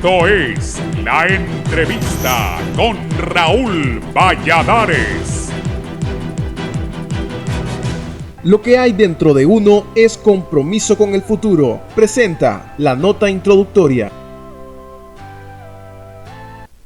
Esto es La Entrevista con Raúl Valladares. Lo que hay dentro de uno es compromiso con el futuro. Presenta la nota introductoria.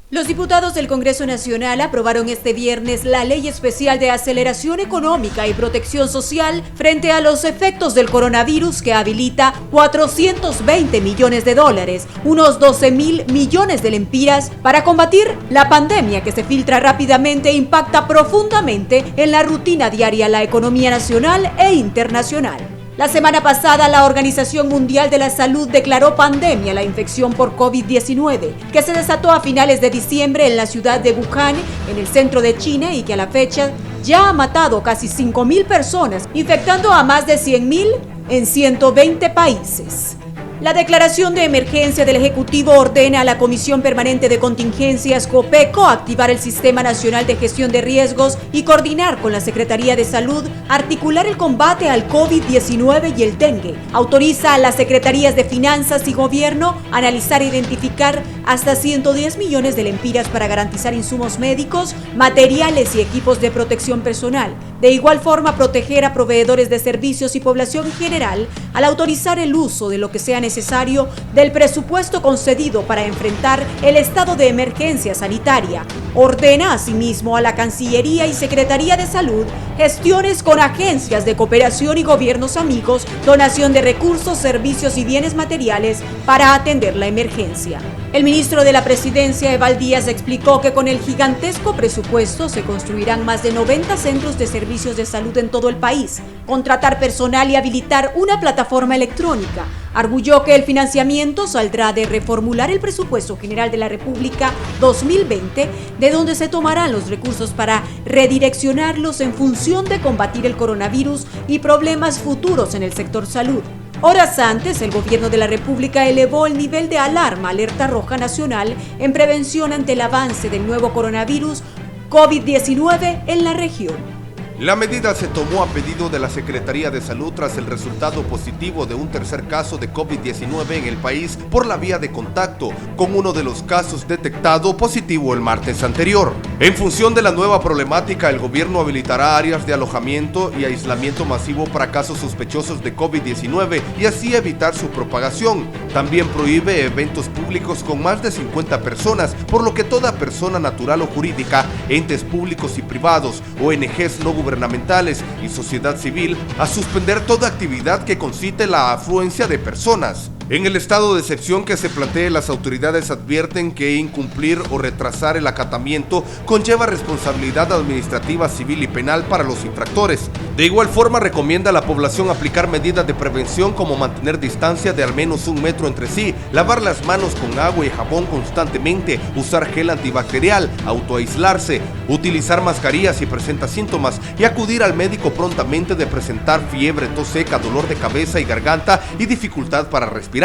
Los diputados del Congreso Nacional aprobaron este viernes la Ley Especial de Aceleración Económica y Protección Social frente a los efectos del coronavirus que habilita 420 millones de dólares, unos 12.000 millones de lempiras, para combatir la pandemia que se filtra rápidamente e impacta profundamente en la rutina diaria, la economía nacional e internacional. La semana pasada, la Organización Mundial de la Salud declaró pandemia la infección por COVID-19, que se desató a finales de diciembre en la ciudad de Wuhan, en el centro de China, y que a la fecha ya ha matado casi 5.000 personas, infectando a más de 100.000 en 120 países. La declaración de emergencia del Ejecutivo ordena a la Comisión Permanente de Contingencias, COPECO, activar el Sistema Nacional de Gestión de Riesgos y coordinar con la Secretaría de Salud, articular el combate al COVID-19 y el dengue. Autoriza a las Secretarías de Finanzas y Gobierno a analizar e identificar hasta 110 millones de lempiras para garantizar insumos médicos, materiales y equipos de protección personal. De igual forma, proteger a proveedores de servicios y población general al autorizar el uso de lo que sea necesario del presupuesto concedido para enfrentar el estado de emergencia sanitaria. Ordena asimismo a la Cancillería y Secretaría de Salud gestiones con agencias de cooperación y gobiernos amigos, donación de recursos, servicios y bienes materiales para atender la emergencia. El ministro de la Presidencia, Eval Díaz, explicó que con el gigantesco presupuesto se construirán más de 90 centros de servicios de salud en todo el país, contratar personal y habilitar una plataforma electrónica. Arguyó que el financiamiento saldrá de reformular el presupuesto general de la República 2020, de donde se tomarán los recursos para redireccionarlos en función de combatir el coronavirus y problemas futuros en el sector salud. Horas antes, el gobierno de la República elevó el nivel de alarma alerta roja nacional en prevención ante el avance del nuevo coronavirus COVID-19 en la región. La medida se tomó a pedido de la Secretaría de Salud tras el resultado positivo de un tercer caso de COVID-19 en el país por la vía de contacto, con uno de los casos detectado positivo el martes anterior. En función de la nueva problemática, el gobierno habilitará áreas de alojamiento y aislamiento masivo para casos sospechosos de COVID-19 y así evitar su propagación. También prohíbe eventos públicos con más de 50 personas, por lo que toda persona natural o jurídica, entes públicos y privados, ONGs no gubernamentales y sociedad civil, a suspender toda actividad que concite la afluencia de personas. En el estado de excepción que se plantee, las autoridades advierten que incumplir o retrasar el acatamiento conlleva responsabilidad administrativa, civil y penal para los infractores. De igual forma, recomienda a la población aplicar medidas de prevención como mantener distancia de al menos 1 metro entre sí, lavar las manos con agua y jabón constantemente, usar gel antibacterial, autoaislarse, utilizar mascarillas si presenta síntomas y acudir al médico prontamente de presentar fiebre, tos seca, dolor de cabeza y garganta y dificultad para respirar.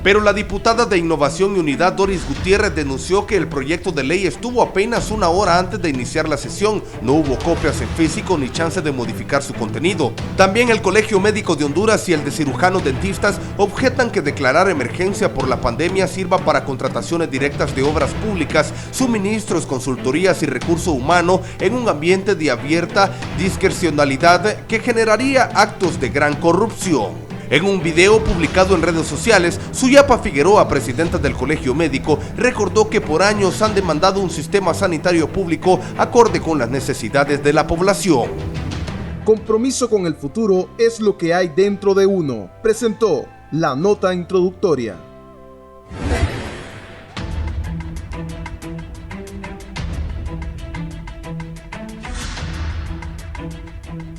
Pero la diputada de Innovación y Unidad, Doris Gutiérrez, denunció que el proyecto de ley estuvo apenas 1 hora antes de iniciar la sesión. No hubo copias en físico ni chance de modificar su contenido. También el Colegio Médico de Honduras y el de Cirujanos Dentistas objetan que declarar emergencia por la pandemia sirva para contrataciones directas de obras públicas, suministros, consultorías y recurso humano en un ambiente de abierta discrecionalidad que generaría actos de gran corrupción. En un video publicado en redes sociales, Suyapa Figueroa, presidenta del Colegio Médico, recordó que por años han demandado un sistema sanitario público acorde con las necesidades de la población. Compromiso con el futuro es lo que hay dentro de uno. Presentó la nota introductoria.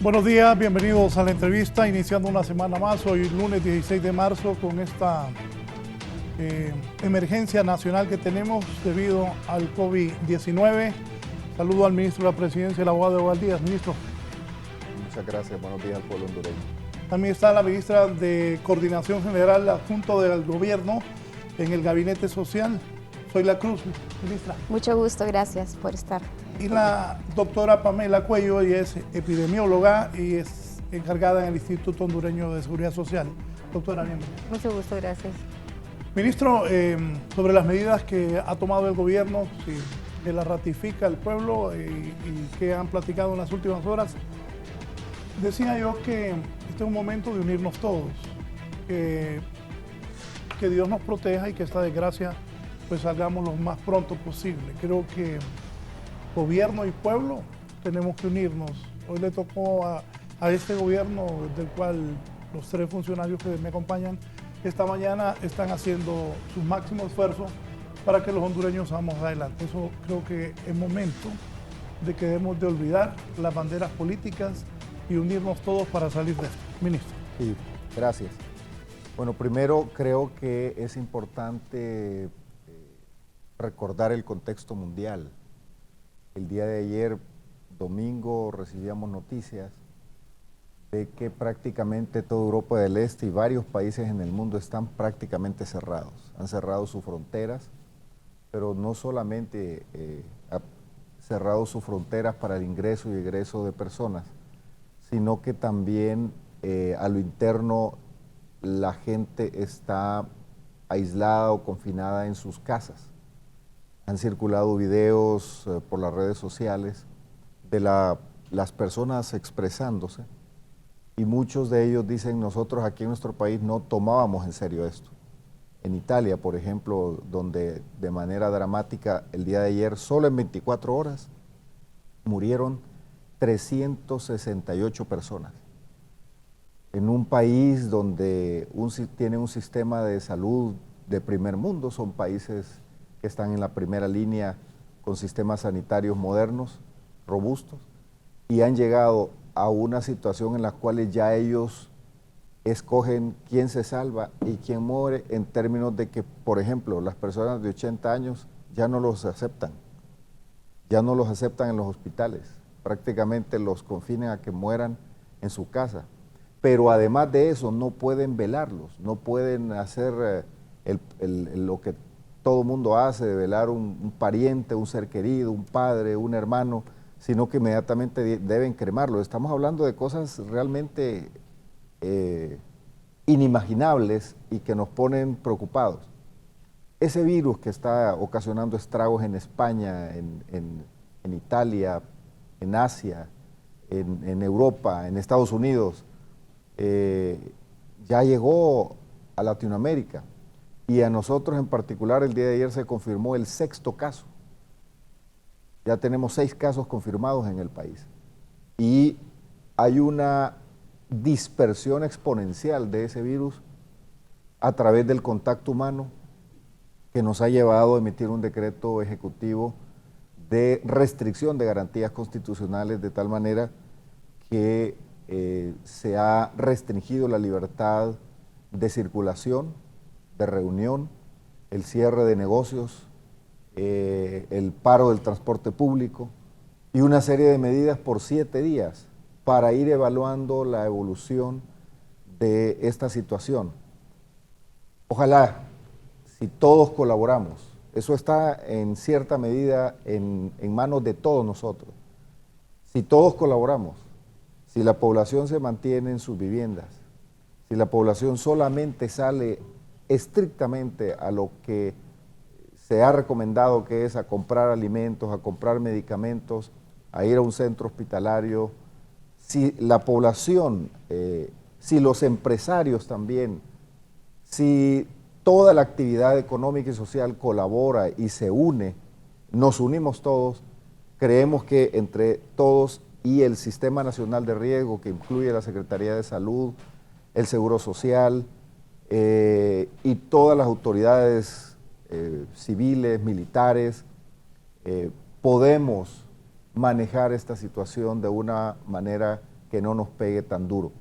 Buenos días, bienvenidos a la entrevista, iniciando una semana más, hoy lunes 16 de marzo, con esta emergencia nacional que tenemos debido al COVID-19. Saludo al ministro de la Presidencia, el abogado Eval Díaz. Ministro. Muchas gracias, buenos días al pueblo hondureño. También está la ministra de Coordinación General adjunto del Gobierno en el Gabinete Social, Zoila Cruz. Ministra. Mucho gusto, gracias por estar. Y la doctora Pamela Cuello, ella es epidemióloga y es encargada en el Instituto Hondureño de Seguridad Social. Doctora, bienvenida. Mucho gusto, gracias. Ministro, sobre las medidas que ha tomado el gobierno, que las ratifica el pueblo y que han platicado en las últimas horas, decía yo que este es un momento de unirnos todos, que Dios nos proteja y que esta desgracia pues salgamos lo más pronto posible. Creo que gobierno y pueblo tenemos que unirnos. Hoy le tocó a este gobierno, del cual los 3 funcionarios que me acompañan esta mañana están haciendo su máximo esfuerzo para que los hondureños salgamos adelante. Eso creo que es momento de que debemos de olvidar las banderas políticas y unirnos todos para salir de esto. Ministro. Sí, gracias. Bueno, primero creo que es importante recordar el contexto mundial. El día de ayer, domingo, recibíamos noticias de que prácticamente toda Europa del Este y varios países en el mundo están prácticamente cerrados. Han cerrado sus fronteras, pero no solamente ha cerrado sus fronteras para el ingreso y egreso de personas, sino que también a lo interno la gente está aislada o confinada en sus casas. Han circulado videos por las redes sociales de las personas expresándose, y muchos de ellos dicen: nosotros aquí en nuestro país no tomábamos en serio esto. En Italia, por ejemplo, donde de manera dramática el día de ayer, solo en 24 horas, murieron 368 personas. En un país donde tiene un sistema de salud de primer mundo, son países que están en la primera línea con sistemas sanitarios modernos, robustos, y han llegado a una situación en la cual ya ellos escogen quién se salva y quién muere, en términos de que, por ejemplo, las personas de 80 años ya no los aceptan en los hospitales, prácticamente los confinan a que mueran en su casa, pero además de eso no pueden velarlos, no pueden hacer lo que todo mundo hace, de velar un pariente, un ser querido, un padre, un hermano, sino que inmediatamente deben cremarlo. Estamos hablando de cosas realmente inimaginables y que nos ponen preocupados. Ese virus que está ocasionando estragos en España, en Italia, en Asia, en Europa, en Estados Unidos, ya llegó a Latinoamérica, y a nosotros en particular el día de ayer se confirmó el 6º caso. Ya tenemos 6 casos confirmados en el país y hay una dispersión exponencial de ese virus a través del contacto humano, que nos ha llevado a emitir un decreto ejecutivo de restricción de garantías constitucionales, de tal manera que se ha restringido la libertad de circulación, de reunión, el cierre de negocios, el paro del transporte público y una serie de medidas por 7 días para ir evaluando la evolución de esta situación. Ojalá, si todos colaboramos, eso está en cierta medida en manos de todos nosotros, si todos colaboramos, si la población se mantiene en sus viviendas, si la población solamente sale estrictamente a lo que se ha recomendado, que es a comprar alimentos, a comprar medicamentos, a ir a un centro hospitalario, si la población, si los empresarios también, si toda la actividad económica y social colabora y se une, nos unimos todos, creemos que entre todos y el Sistema Nacional de Riesgo, que incluye la Secretaría de Salud, el Seguro Social y todas las autoridades civiles, militares, podemos manejar esta situación de una manera que no nos pegue tan duro.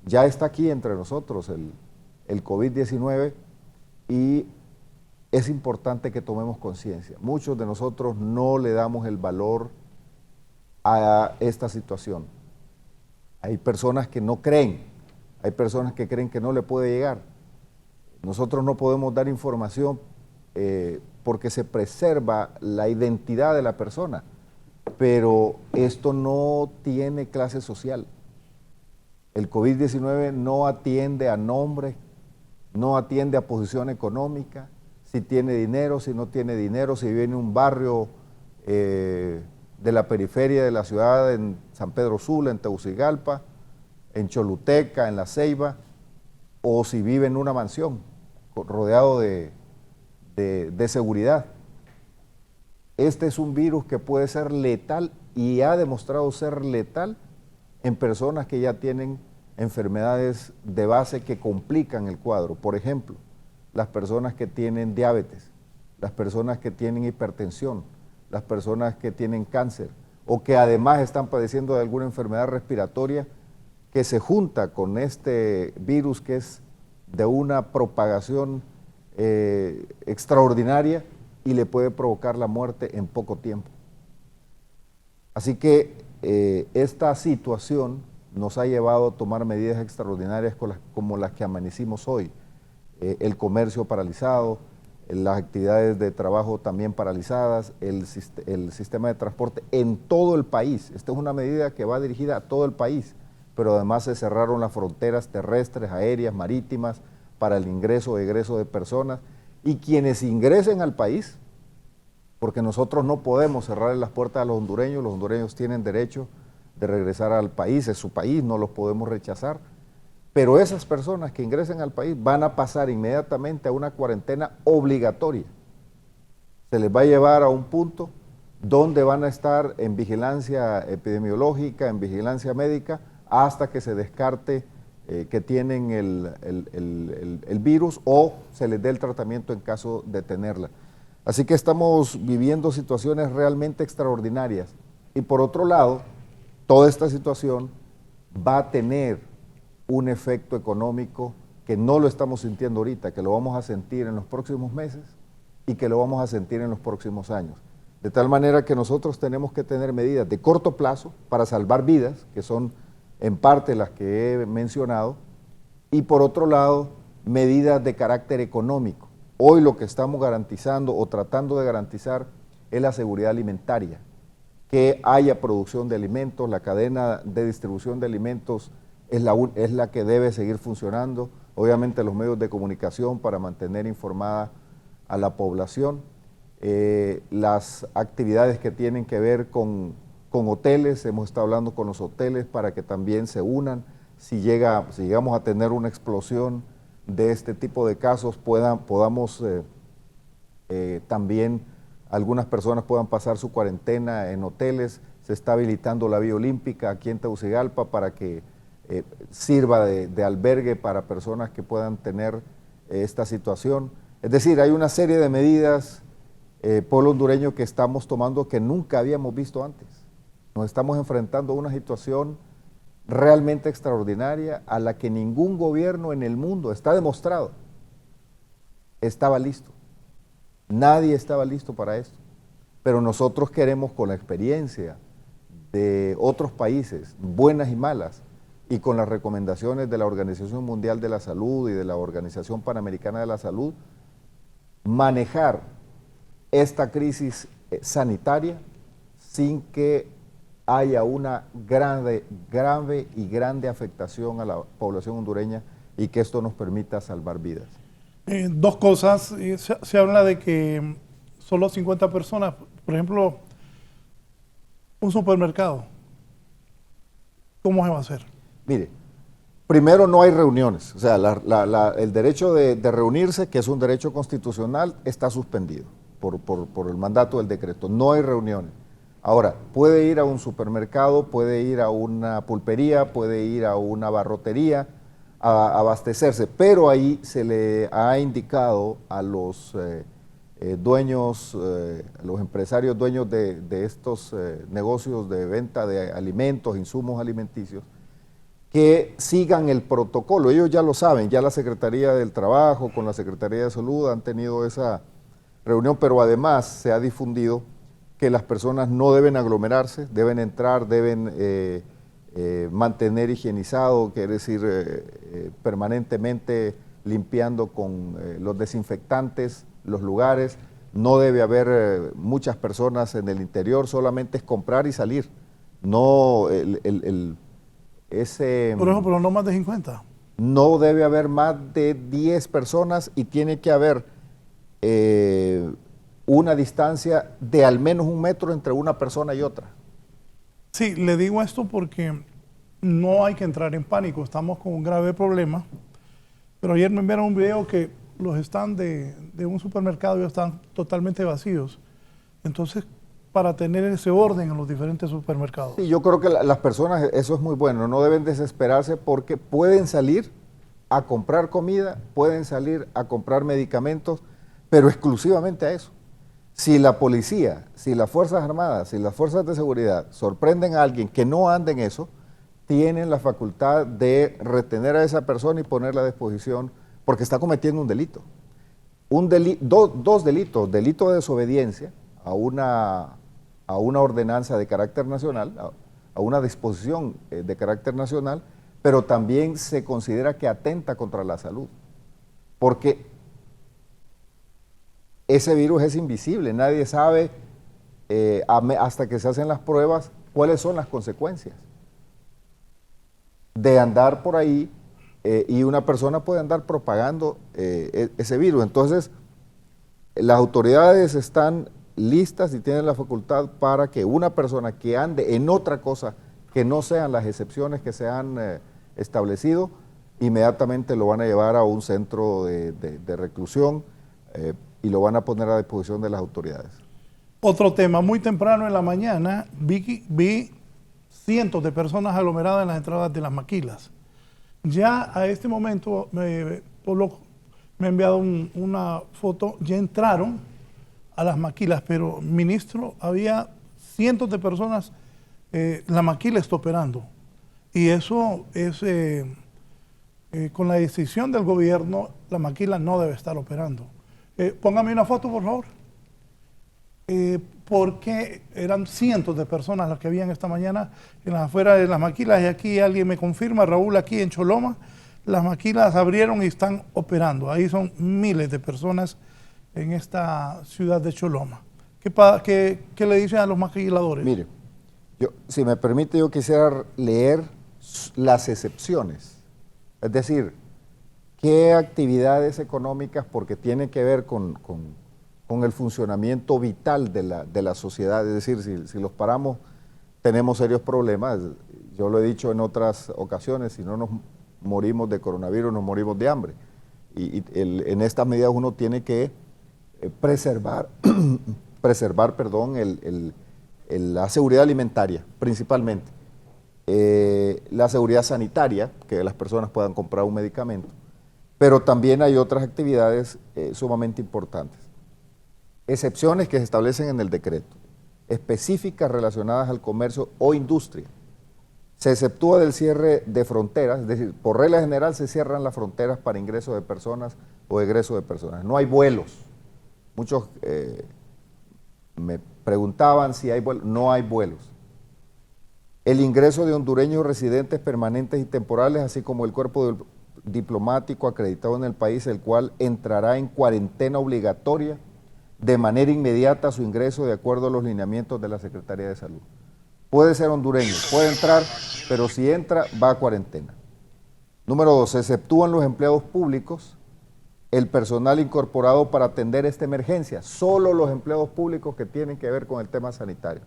Ya está aquí entre nosotros el COVID-19 y es importante que tomemos conciencia. Muchos de nosotros no le damos el valor a esta situación. Hay personas que no creen, hay personas que creen que no le puede llegar. Nosotros no podemos dar información porque se preserva la identidad de la persona, pero esto no tiene clase social. El COVID-19 no atiende a nombres, no atiende a posición económica, si tiene dinero, si no tiene dinero, si vive en un barrio de la periferia de la ciudad, en San Pedro Sula, en Tegucigalpa, en Choluteca, en La Ceiba, o si vive en una mansión rodeado de seguridad. Este es un virus que puede ser letal y ha demostrado ser letal en personas que ya tienen enfermedades de base que complican el cuadro. Por ejemplo, las personas que tienen diabetes, las personas que tienen hipertensión, las personas que tienen cáncer o que además están padeciendo de alguna enfermedad respiratoria que se junta con este virus que es de una propagación extraordinaria y le puede provocar la muerte en poco tiempo. Así que esta situación nos ha llevado a tomar medidas extraordinarias como las que amanecimos hoy. El comercio paralizado, las actividades de trabajo también paralizadas, el sistema de transporte en todo el país. Esta es una medida que va dirigida a todo el país, pero además se cerraron las fronteras terrestres, aéreas, marítimas, para el ingreso o egreso de personas. Y quienes ingresen al país, porque nosotros no podemos cerrar las puertas a los hondureños tienen derecho de regresar al país, es su país, no los podemos rechazar, pero esas personas que ingresen al país van a pasar inmediatamente a una cuarentena obligatoria. Se les va a llevar a un punto donde van a estar en vigilancia epidemiológica, en vigilancia médica, hasta que se descarte que tienen el virus o se les dé el tratamiento en caso de tenerla. Así que estamos viviendo situaciones realmente extraordinarias. Y por otro lado, toda esta situación va a tener un efecto económico que no lo estamos sintiendo ahorita, que lo vamos a sentir en los próximos meses y que lo vamos a sentir en los próximos años. De tal manera que nosotros tenemos que tener medidas de corto plazo para salvar vidas, que son en parte las que he mencionado, y por otro lado, medidas de carácter económico. Hoy lo que estamos garantizando o tratando de garantizar es la seguridad alimentaria, que haya producción de alimentos, la cadena de distribución de alimentos es la que debe seguir funcionando, obviamente los medios de comunicación para mantener informada a la población, las actividades que tienen que ver con hoteles, hemos estado hablando con los hoteles para que también se unan, si llegamos a tener una explosión de este tipo de casos, podamos también algunas personas puedan pasar su cuarentena en hoteles. Se está habilitando la Vía Olímpica aquí en Tegucigalpa para que sirva de albergue para personas que puedan tener esta situación. Es decir, hay una serie de medidas, pueblo hondureño, que estamos tomando que nunca habíamos visto antes. Nos estamos enfrentando a una situación realmente extraordinaria a la que ningún gobierno en el mundo, está demostrado, estaba listo. Nadie estaba listo para esto. Pero nosotros queremos, con la experiencia de otros países, buenas y malas, y con las recomendaciones de la Organización Mundial de la Salud y de la Organización Panamericana de la Salud, manejar esta crisis sanitaria sin que haya una grave y grande afectación a la población hondureña y que esto nos permita salvar vidas. Dos cosas. Se habla de que solo 50 personas, por ejemplo, un supermercado, ¿cómo se va a hacer? Mire, primero no hay reuniones, o sea, el derecho de reunirse, que es un derecho constitucional, está suspendido por el mandato del decreto, no hay reuniones. Ahora, puede ir a un supermercado, puede ir a una pulpería, puede ir a una barrotería a abastecerse, pero ahí se le ha indicado a los dueños, los empresarios dueños de estos negocios de venta de alimentos, insumos alimenticios, que sigan el protocolo. Ellos ya lo saben, ya la Secretaría del Trabajo con la Secretaría de Salud han tenido esa reunión, pero además se ha difundido que las personas no deben aglomerarse, deben entrar, deben mantener higienizado, quiere decir permanentemente limpiando con los desinfectantes los lugares, no debe haber muchas personas en el interior, solamente es comprar y salir, no Por ejemplo, pero no más de 50. no debe haber más de 10 personas y tiene que haber una distancia de al menos 1 metro entre una persona y otra. Sí, le digo esto porque no hay que entrar en pánico, estamos con un grave problema, pero ayer me enviaron un video que los stands de un supermercado ya están totalmente vacíos, entonces para tener ese orden en los diferentes supermercados. Sí, yo creo que las personas, eso es muy bueno, no deben desesperarse porque pueden salir a comprar comida, pueden salir a comprar medicamentos, pero exclusivamente a eso. Si la policía, si las Fuerzas Armadas, si las Fuerzas de Seguridad sorprenden a alguien que no ande en eso, tienen la facultad de retener a esa persona y ponerla a disposición porque está cometiendo un delito. Dos delitos, delito de desobediencia a una ordenanza de carácter nacional, a una disposición de carácter nacional, pero también se considera que atenta contra la salud, porque ese virus es invisible, nadie sabe hasta que se hacen las pruebas cuáles son las consecuencias de andar por ahí y una persona puede andar propagando ese virus. Entonces, las autoridades están listas y tienen la facultad para que una persona que ande en otra cosa que no sean las excepciones que se han establecido, inmediatamente lo van a llevar a un centro de reclusión y lo van a poner a disposición de las autoridades. Otro tema, muy temprano en la mañana vi cientos de personas aglomeradas en las entradas de las maquilas. Ya a este momento, Pablo me ha enviado una foto, ya entraron a las maquilas, pero ministro, había cientos de personas, la maquila está operando. Y eso es, con la decisión del gobierno, la maquila no debe estar operando. Póngame una foto, por favor. Porque eran cientos de personas las que habían esta mañana en las afueras de las maquilas. Y aquí alguien me confirma, Raúl, aquí en Choloma, las maquilas abrieron y están operando. Ahí son miles de personas en esta ciudad de Choloma. ¿Qué le dicen a los maquiladores? Mire, si me permite, yo quisiera leer las excepciones. Es decir, qué actividades económicas, porque tiene que ver con el funcionamiento vital de la sociedad. Es decir, si los paramos, tenemos serios problemas. Yo lo he dicho en otras ocasiones, si no nos morimos de coronavirus, nos morimos de hambre. En estas medidas uno tiene que preservar la seguridad alimentaria, principalmente. La seguridad sanitaria, que las personas puedan comprar un medicamento, pero también hay otras actividades sumamente importantes. Excepciones que se establecen en el decreto, específicas relacionadas al comercio o industria. Se exceptúa del cierre de fronteras, es decir, por regla general se cierran las fronteras para ingreso de personas o egreso de personas. No hay vuelos. Muchos me preguntaban si hay vuelos. No hay vuelos. El ingreso de hondureños residentes permanentes y temporales, así como el cuerpo diplomático acreditado en el país, el cual entrará en cuarentena obligatoria de manera inmediata a su ingreso de acuerdo a los lineamientos de la Secretaría de Salud. Puede ser hondureño, puede entrar, pero si entra va a cuarentena. Número 2, se exceptúan los empleados públicos, el personal incorporado para atender esta emergencia, solo los empleados públicos que tienen que ver con el tema sanitario.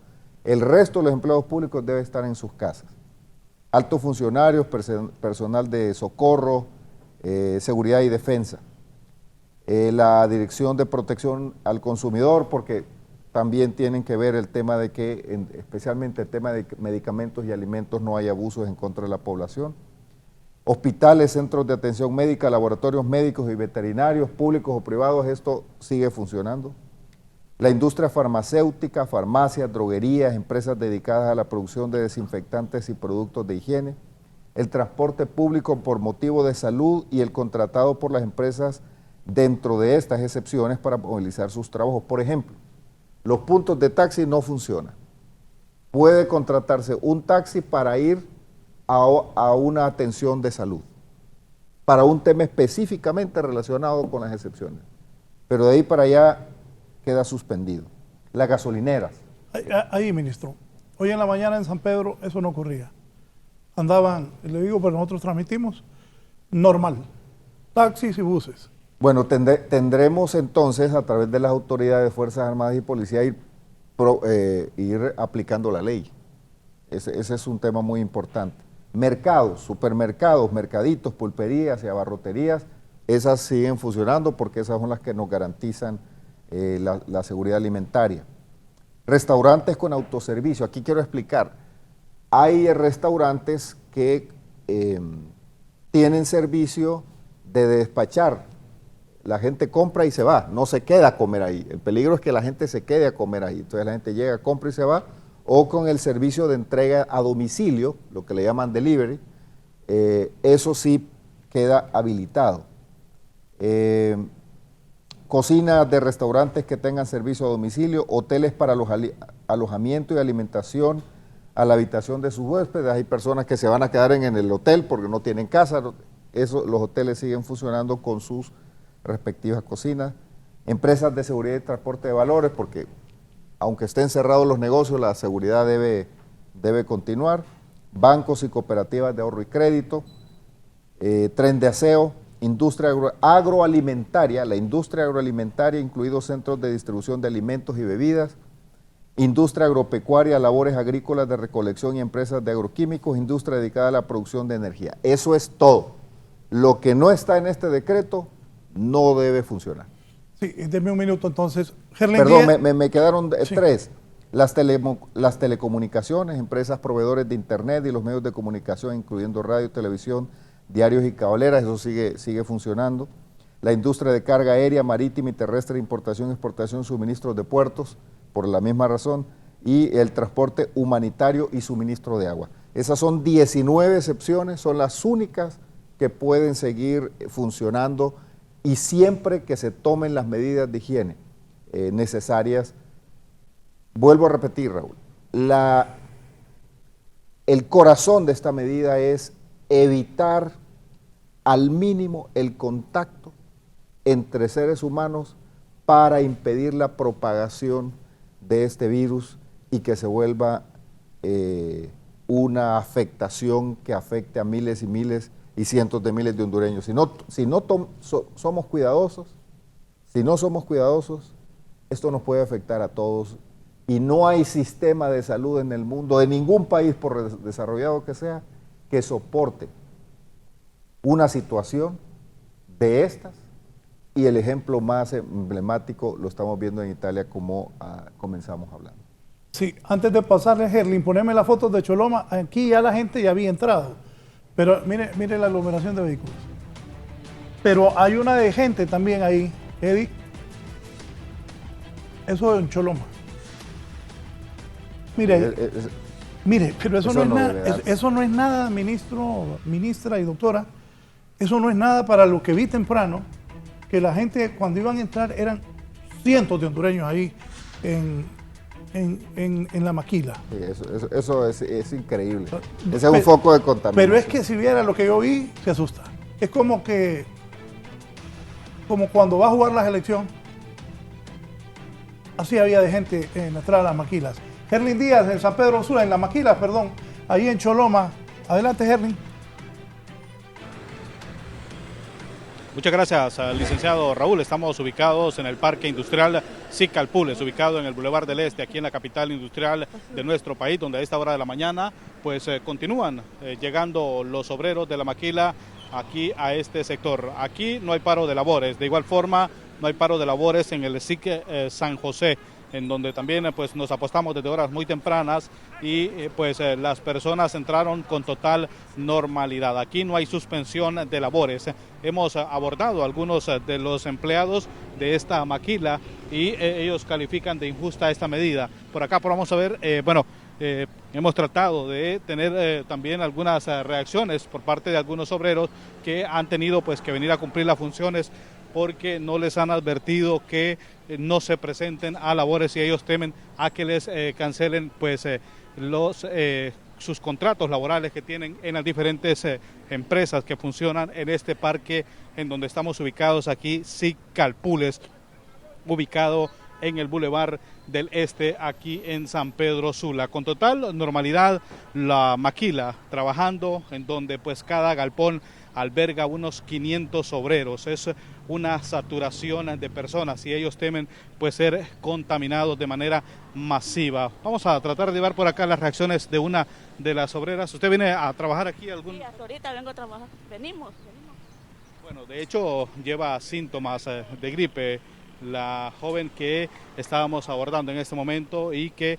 El resto de los empleados públicos debe estar en sus casas. Altos funcionarios, personal de socorro, seguridad y defensa. La Dirección de Protección al Consumidor, porque también tienen que ver el tema de que, especialmente el tema de medicamentos y alimentos, no hay abusos en contra de la población. Hospitales, centros de atención médica, laboratorios médicos y veterinarios, públicos o privados, esto sigue funcionando. La industria farmacéutica, farmacias, droguerías, empresas dedicadas a la producción de desinfectantes y productos de higiene. El transporte público por motivo de salud y el contratado por las empresas dentro de estas excepciones para movilizar sus trabajos. Por ejemplo, los puntos de taxi no funcionan. Puede contratarse un taxi para ir a una atención de salud, para un tema específicamente relacionado con las excepciones. Pero de ahí para allá queda suspendido. Las gasolineras. Ahí, ministro. Hoy en la mañana en San Pedro eso no ocurría. Andaban, le digo, pero nosotros transmitimos, normal, taxis y buses. Bueno, tendremos entonces a través de las autoridades de Fuerzas Armadas y Policía ir aplicando la ley. Ese es un tema muy importante. Mercados, supermercados, mercaditos, pulperías y abarroterías, esas siguen funcionando porque esas son las que nos garantizan la seguridad alimentaria. Restaurantes con autoservicio, aquí quiero explicar, hay restaurantes que tienen servicio de despachar. La gente compra y se va, no se queda a comer ahí. El peligro es que la gente se quede a comer ahí. Entonces la gente llega, compra y se va, o con el servicio de entrega a domicilio, lo que le llaman delivery, eso sí queda habilitado. Cocinas de restaurantes que tengan servicio a domicilio, hoteles para alojamiento y alimentación a la habitación de sus huéspedes. Hay personas que se van a quedar en el hotel porque no tienen casa. Los hoteles siguen funcionando con sus respectivas cocinas. Empresas de seguridad y transporte de valores, porque aunque estén cerrados los negocios, la seguridad debe continuar. Bancos y cooperativas de ahorro y crédito, tren de aseo, industria agroalimentaria, la industria agroalimentaria, incluidos centros de distribución de alimentos y bebidas, industria agropecuaria, labores agrícolas de recolección y empresas de agroquímicos, industria dedicada a la producción de energía. Eso es todo. Lo que no está en este decreto no debe funcionar. Sí, denme un minuto entonces. Gerlin Perdón, Díaz. me quedaron Sí. tres. Las telecomunicaciones, empresas proveedores de internet y los medios de comunicación, incluyendo radio, televisión, diarios y cableras, eso sigue funcionando. La industria de carga aérea, marítima y terrestre, importación, exportación, suministros de puertos, por la misma razón, y el transporte humanitario y suministro de agua. Esas son 19 excepciones, son las únicas que pueden seguir funcionando y siempre que se tomen las medidas de higiene necesarias. Vuelvo a repetir, Raúl, el corazón de esta medida es evitar al mínimo el contacto entre seres humanos para impedir la propagación de este virus y que se vuelva una afectación que afecte a miles y miles y cientos de miles de hondureños. Si no somos cuidadosos, esto nos puede afectar a todos y no hay sistema de salud en el mundo, de ningún país, por desarrollado que sea, que soporte una situación de estas, y el ejemplo más emblemático lo estamos viendo en Italia, como comenzamos hablando. Sí, antes de pasarle, Gerlin, poneme las fotos de Choloma. Aquí ya la gente ya había entrado, pero mire la aglomeración de vehículos. Pero hay una de gente también ahí, Eddie. Eso es en Choloma. Mire, pero eso no es nada, ministra y doctora. Eso no es nada para lo que vi temprano, que la gente cuando iban a entrar eran cientos de hondureños ahí en la maquila. Sí, eso es increíble. Ese es un foco de contaminación. Pero es que si viera lo que yo vi, se asusta. Es como cuando va a jugar la selección, así había de gente en la entrada de las maquilas. Gerlin Díaz, en San Pedro Sula, en la maquila, perdón, ahí en Choloma. Adelante, Gerlin. Muchas gracias, licenciado Raúl. Estamos ubicados en el Parque Industrial Sicalpules, ubicado en el Boulevard del Este, aquí en la capital industrial de nuestro país, donde a esta hora de la mañana pues continúan llegando los obreros de la maquila aquí a este sector. Aquí no hay paro de labores, de igual forma no hay paro de labores en el SIC San José, en donde también pues nos apostamos desde horas muy tempranas y pues las personas entraron con total normalidad. Aquí no hay suspensión de labores. Hemos abordado a algunos de los empleados de esta maquila y ellos califican de injusta esta medida. Por acá vamos a ver, hemos tratado de tener también algunas reacciones por parte de algunos obreros que han tenido pues que venir a cumplir las funciones porque no les han advertido que no se presenten a labores y ellos temen a que les cancelen pues sus contratos laborales que tienen en las diferentes empresas que funcionan en este parque en donde estamos ubicados aquí, Sicalpules, ubicado en el Boulevard del Este, aquí en San Pedro Sula. Con total normalidad, la maquila trabajando, en donde pues cada galpón alberga unos 500 obreros. Es una saturación de personas y ellos temen pues ser contaminados de manera masiva. Vamos a tratar de llevar por acá las reacciones de una de las obreras. ¿Usted viene a trabajar aquí? Sí, hasta ahorita vengo a trabajar. Venimos. Bueno, de hecho lleva síntomas de gripe la joven que estábamos abordando en este momento y que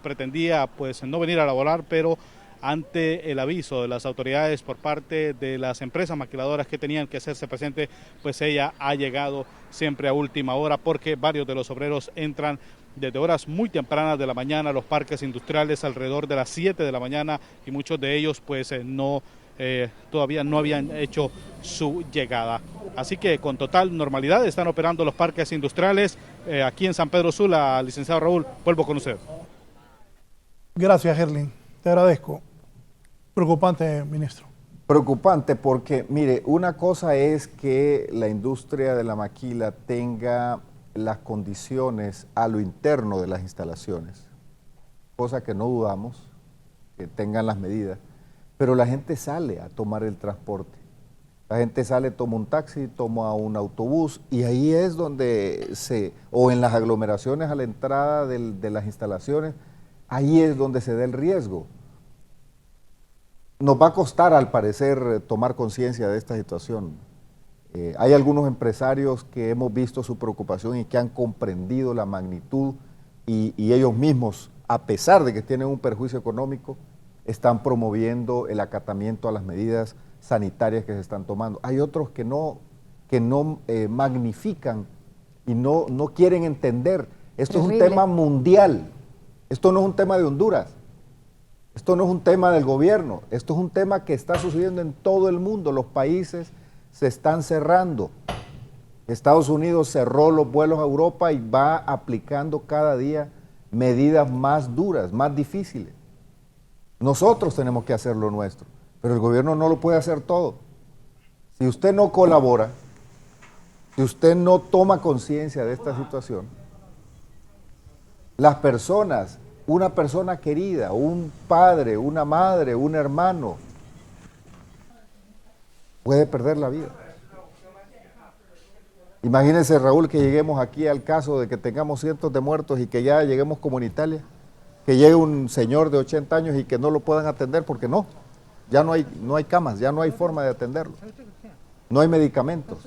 pretendía pues no venir a laborar, pero ante el aviso de las autoridades por parte de las empresas maquiladoras que tenían que hacerse presente, pues ella ha llegado siempre a última hora, porque varios de los obreros entran desde horas muy tempranas de la mañana a los parques industriales alrededor de las 7 de la mañana y muchos de ellos pues todavía no habían hecho su llegada. Así que con total normalidad están operando los parques industriales aquí en San Pedro Sula. Licenciado Raúl, vuelvo con usted. Gracias, Gerlin. Te agradezco. Preocupante, ministro. Preocupante porque, mire, una cosa es que la industria de la maquila tenga las condiciones a lo interno de las instalaciones, cosa que no dudamos, que tengan las medidas, pero la gente sale a tomar el transporte. La gente sale, toma un taxi, toma un autobús y ahí es donde o en las aglomeraciones a la entrada de las instalaciones, ahí es donde se da el riesgo. Nos va a costar, al parecer, tomar conciencia de esta situación. Hay algunos empresarios que hemos visto su preocupación y que han comprendido la magnitud y ellos mismos, a pesar de que tienen un perjuicio económico, están promoviendo el acatamiento a las medidas sanitarias que se están tomando. Hay otros que no magnifican y no quieren entender. Esto es un tema mundial, esto no es un tema de Honduras. Esto no es un tema del gobierno, esto es un tema que está sucediendo en todo el mundo. Los países se están cerrando. Estados Unidos cerró los vuelos a Europa y va aplicando cada día medidas más duras, más difíciles. Nosotros tenemos que hacer lo nuestro, pero el gobierno no lo puede hacer todo. Si usted no colabora, si usted no toma conciencia de esta situación, las personas, una persona querida, un padre, una madre, un hermano, puede perder la vida. Imagínense, Raúl, que lleguemos aquí al caso de que tengamos cientos de muertos y que ya lleguemos como en Italia, que llegue un señor de 80 años y que no lo puedan atender porque ya no hay camas, ya no hay forma de atenderlo, no hay medicamentos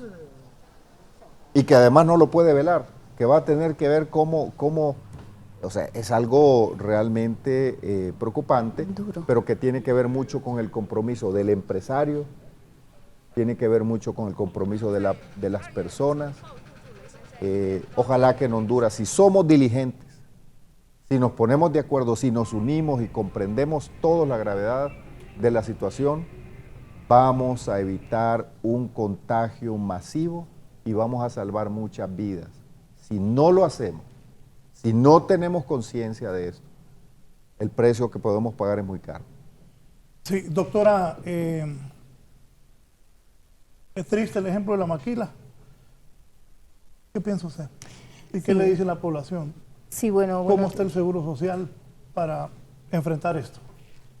y que además no lo puede velar, que va a tener que ver cómo o sea, es algo realmente preocupante, pero que tiene que ver mucho con el compromiso del empresario, tiene que ver mucho con el compromiso de las personas. Ojalá que en Honduras, si somos diligentes, si nos ponemos de acuerdo, si nos unimos y comprendemos toda la gravedad de la situación, vamos a evitar un contagio masivo y vamos a salvar muchas vidas. Si no lo hacemos, si no tenemos conciencia de esto, el precio que podemos pagar es muy caro. Sí, doctora, es triste el ejemplo de la maquila. ¿Qué piensa usted? ¿Y qué le dice la población? Sí, bueno. ¿Cómo está el Seguro Social para enfrentar esto?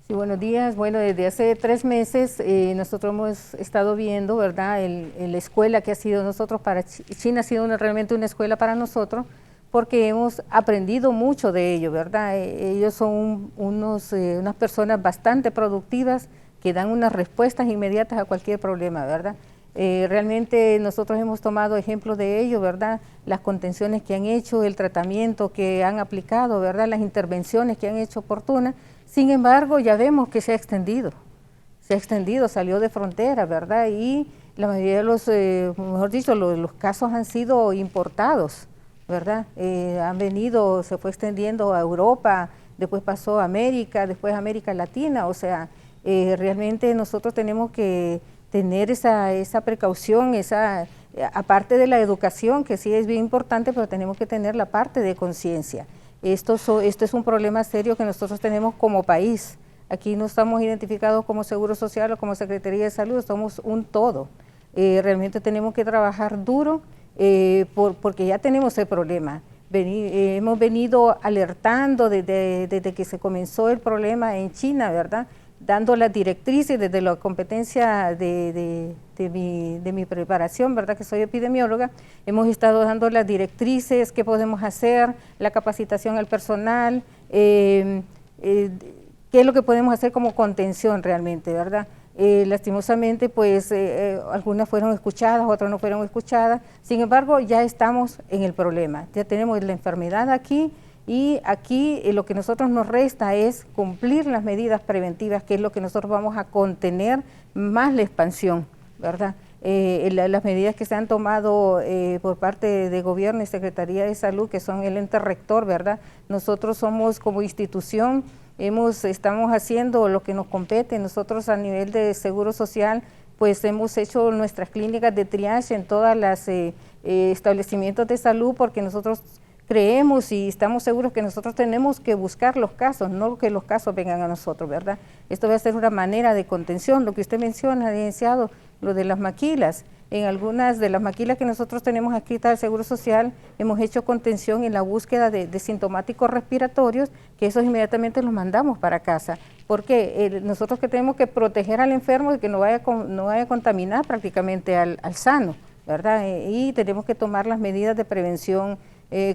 Sí, buenos días. Bueno, desde hace 3 meses nosotros hemos estado viendo, ¿verdad?, la escuela que ha sido nosotros para China ha sido realmente una escuela para nosotros, porque hemos aprendido mucho de ellos, ¿verdad? Ellos son unas personas bastante productivas que dan unas respuestas inmediatas a cualquier problema, ¿verdad? Realmente nosotros hemos tomado ejemplo de ello, ¿verdad? Las contenciones que han hecho, el tratamiento que han aplicado, ¿verdad? Las intervenciones que han hecho oportunas. Sin embargo, ya vemos que se ha extendido, salió de frontera, ¿verdad? Y la mayoría de los, mejor dicho, los casos han sido importados, ¿verdad? Han venido, se fue extendiendo a Europa, después pasó a América, después a América Latina, o sea, realmente nosotros tenemos que tener esa precaución, aparte de la educación, que sí es bien importante, pero tenemos que tener la parte de conciencia. Esto es un problema serio que nosotros tenemos como país. Aquí no estamos identificados como Seguro Social o como Secretaría de Salud, somos un todo. Realmente tenemos que trabajar duro porque ya tenemos el problema. Hemos venido alertando desde que se comenzó el problema en China, ¿verdad? Dando las directrices desde la competencia de mi preparación, ¿verdad? Que soy epidemióloga, hemos estado dando las directrices, qué podemos hacer, la capacitación al personal, qué es lo que podemos hacer como contención realmente, ¿verdad? Lastimosamente, pues algunas fueron escuchadas, otras no fueron escuchadas. Sin embargo, ya estamos en el problema, ya tenemos la enfermedad aquí y aquí lo que nosotros nos resta es cumplir las medidas preventivas, que es lo que nosotros vamos a contener más la expansión, ¿verdad? Las medidas que se han tomado por parte de Gobierno y Secretaría de Salud, que son el ente rector, ¿verdad? Nosotros somos como institución, estamos haciendo lo que nos compete. Nosotros a nivel de Seguro Social, pues hemos hecho nuestras clínicas de triage en todos los establecimientos de salud, porque nosotros creemos y estamos seguros que nosotros tenemos que buscar los casos, no que los casos vengan a nosotros, ¿verdad? Esto va a ser una manera de contención. Lo que usted menciona, licenciado, lo de las maquilas. En algunas de las maquilas que nosotros tenemos adscritas al Seguro Social, hemos hecho contención en la búsqueda de sintomáticos respiratorios, que esos inmediatamente los mandamos para casa, porque nosotros que tenemos que proteger al enfermo de que no vaya a contaminar prácticamente al sano, ¿verdad? Y tenemos que tomar las medidas de prevención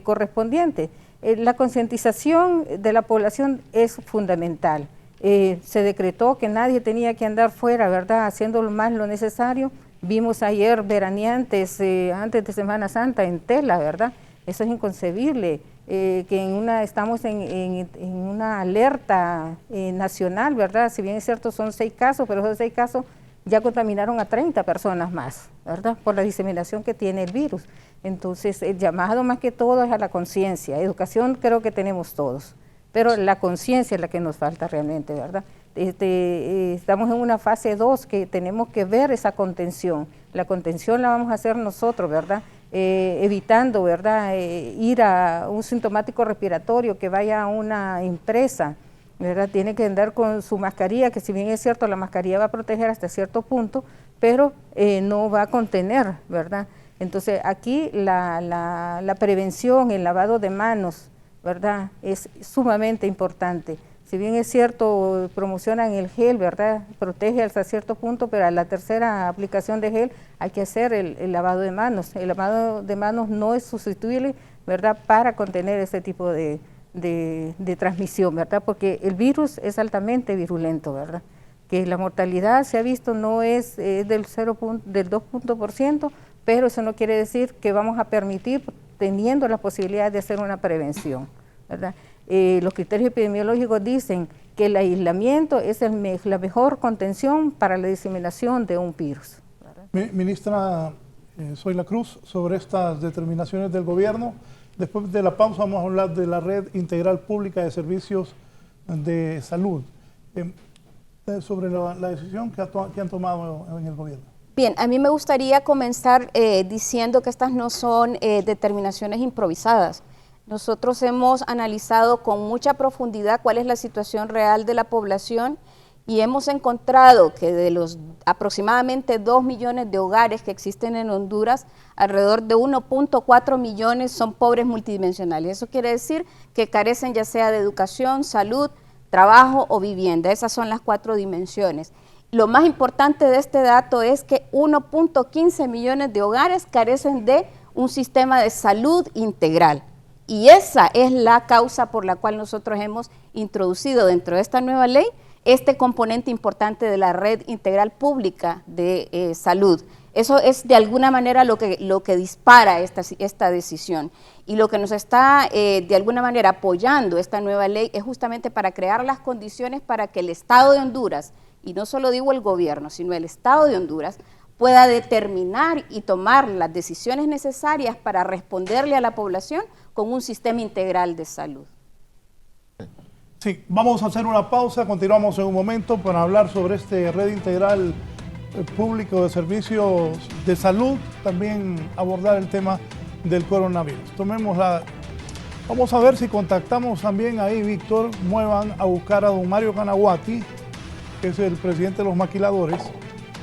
correspondientes. La concientización de la población es fundamental. Se decretó que nadie tenía que andar fuera, ¿verdad?, haciendo más lo necesario. Vimos ayer veraneantes antes de Semana Santa en tela, ¿verdad? Eso es inconcebible, que estamos en una alerta nacional, ¿verdad? Si bien es cierto son 6 casos, pero esos 6 casos ya contaminaron a 30 personas más, ¿verdad? Por la diseminación que tiene el virus. Entonces, el llamado más que todo es a la conciencia. Educación creo que tenemos todos, pero la conciencia es la que nos falta realmente, ¿verdad? Estamos en una fase 2 que tenemos que ver esa contención. La contención la vamos a hacer nosotros, ¿verdad? Evitando, ¿verdad? Ir a un sintomático respiratorio que vaya a una empresa, ¿verdad? Tiene que andar con su mascarilla, que si bien es cierto, la mascarilla va a proteger hasta cierto punto, pero no va a contener, ¿verdad? Entonces, aquí la prevención, el lavado de manos, ¿verdad?, es sumamente importante. Si bien es cierto, promocionan el gel, ¿verdad?, protege hasta cierto punto, pero a la tercera aplicación de gel hay que hacer el lavado de manos. El lavado de manos no es sustituible, ¿verdad?, para contener ese tipo de transmisión, ¿verdad?, porque el virus es altamente virulento, ¿verdad?, que la mortalidad se ha visto no es del 2%, pero eso no quiere decir que vamos a permitir, teniendo la posibilidad de hacer una prevención, ¿verdad? Los criterios epidemiológicos dicen que el aislamiento es la mejor contención para la diseminación de un virus, ¿verdad? Ministra Zoila Cruz, sobre estas determinaciones del gobierno, después de la pausa vamos a hablar de la Red Integral Pública de Servicios de Salud, sobre la decisión que han tomado en el gobierno. Bien, a mí me gustaría comenzar diciendo que estas no son determinaciones improvisadas. Nosotros hemos analizado con mucha profundidad cuál es la situación real de la población y hemos encontrado que de los aproximadamente 2 millones de hogares que existen en Honduras, alrededor de 1.4 millones son pobres multidimensionales. Eso quiere decir que carecen ya sea de educación, salud, trabajo o vivienda. Esas son las 4 dimensiones. Lo más importante de este dato es que 1.15 millones de hogares carecen de un sistema de salud integral. Y esa es la causa por la cual nosotros hemos introducido dentro de esta nueva ley este componente importante de la red integral pública de salud. Eso es de alguna manera lo que dispara esta decisión. Y lo que nos está de alguna manera apoyando esta nueva ley es justamente para crear las condiciones para que el Estado de Honduras, y no solo digo el gobierno, sino el Estado de Honduras, pueda determinar y tomar las decisiones necesarias para responderle a la población con un sistema integral de salud. Sí, vamos a hacer una pausa, continuamos en un momento para hablar sobre este Red Integral Público de Servicios de Salud, también abordar el tema del coronavirus. Vamos a ver si contactamos también ahí, Víctor, muevan a buscar a don Mario Canaguati, que es el presidente de los maquiladores,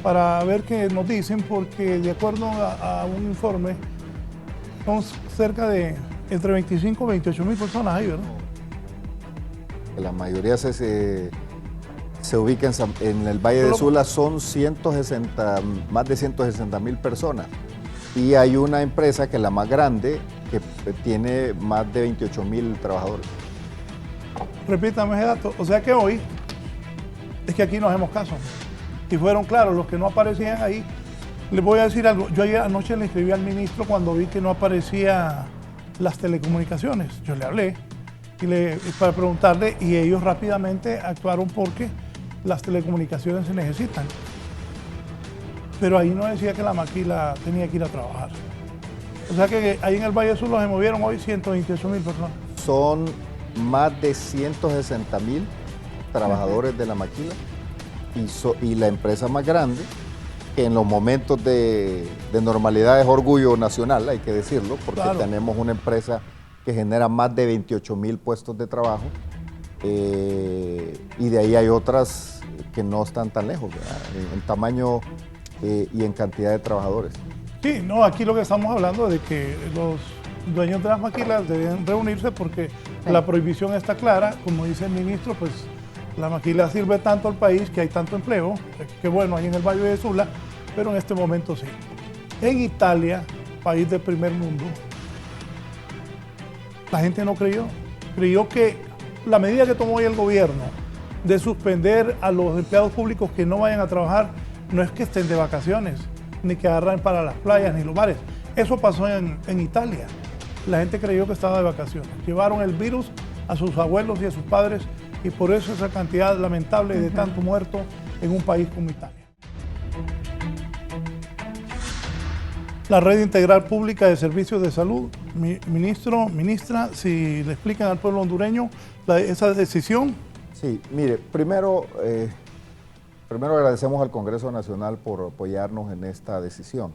para ver qué nos dicen, porque de acuerdo a un informe Son cerca de entre 25 y 28 mil personas ahí, ¿verdad? La mayoría se ubica en el Valle de Sula, son más de 160.000 personas. Y hay una empresa que es la más grande, que tiene más de 28.000 trabajadores. Repítame ese dato. O sea que hoy es que aquí no hacemos caso. Y fueron claros los que no aparecían ahí. Les voy a decir algo. Yo ayer anoche le escribí al ministro cuando vi que no aparecía las telecomunicaciones. Yo le hablé para preguntarle y ellos rápidamente actuaron porque las telecomunicaciones se necesitan. Pero ahí no decía que la maquila tenía que ir a trabajar. O sea que ahí en el Valle Sur se movieron hoy 128.000 personas. Son más de 160.000 trabajadores de la maquila y la empresa más grande, que en los momentos de normalidad es orgullo nacional, hay que decirlo, porque claro, tenemos una empresa que genera más de 28.000 puestos de trabajo y de ahí hay otras que no están tan lejos, en tamaño y en cantidad de trabajadores. Sí, no, aquí lo que estamos hablando es de que los dueños de las maquilas deben reunirse porque la prohibición está clara, como dice el ministro, pues la maquila sirve tanto al país que hay tanto empleo, que bueno, hay en el Valle de Sula, pero en este momento sí. En Italia, país del primer mundo, la gente no creyó que la medida que tomó hoy el gobierno de suspender a los empleados públicos que no vayan a trabajar, no es que estén de vacaciones, ni que agarren para las playas, ni los bares. Eso pasó en Italia. La gente creyó que estaba de vacaciones. Llevaron el virus a sus abuelos y a sus padres y por eso esa cantidad lamentable de tanto muerto en un país como Italia. La Red Integral Pública de Servicios de Salud, ministra, si le explican al pueblo hondureño esa decisión. Sí, mire, primero agradecemos al Congreso Nacional por apoyarnos en esta decisión.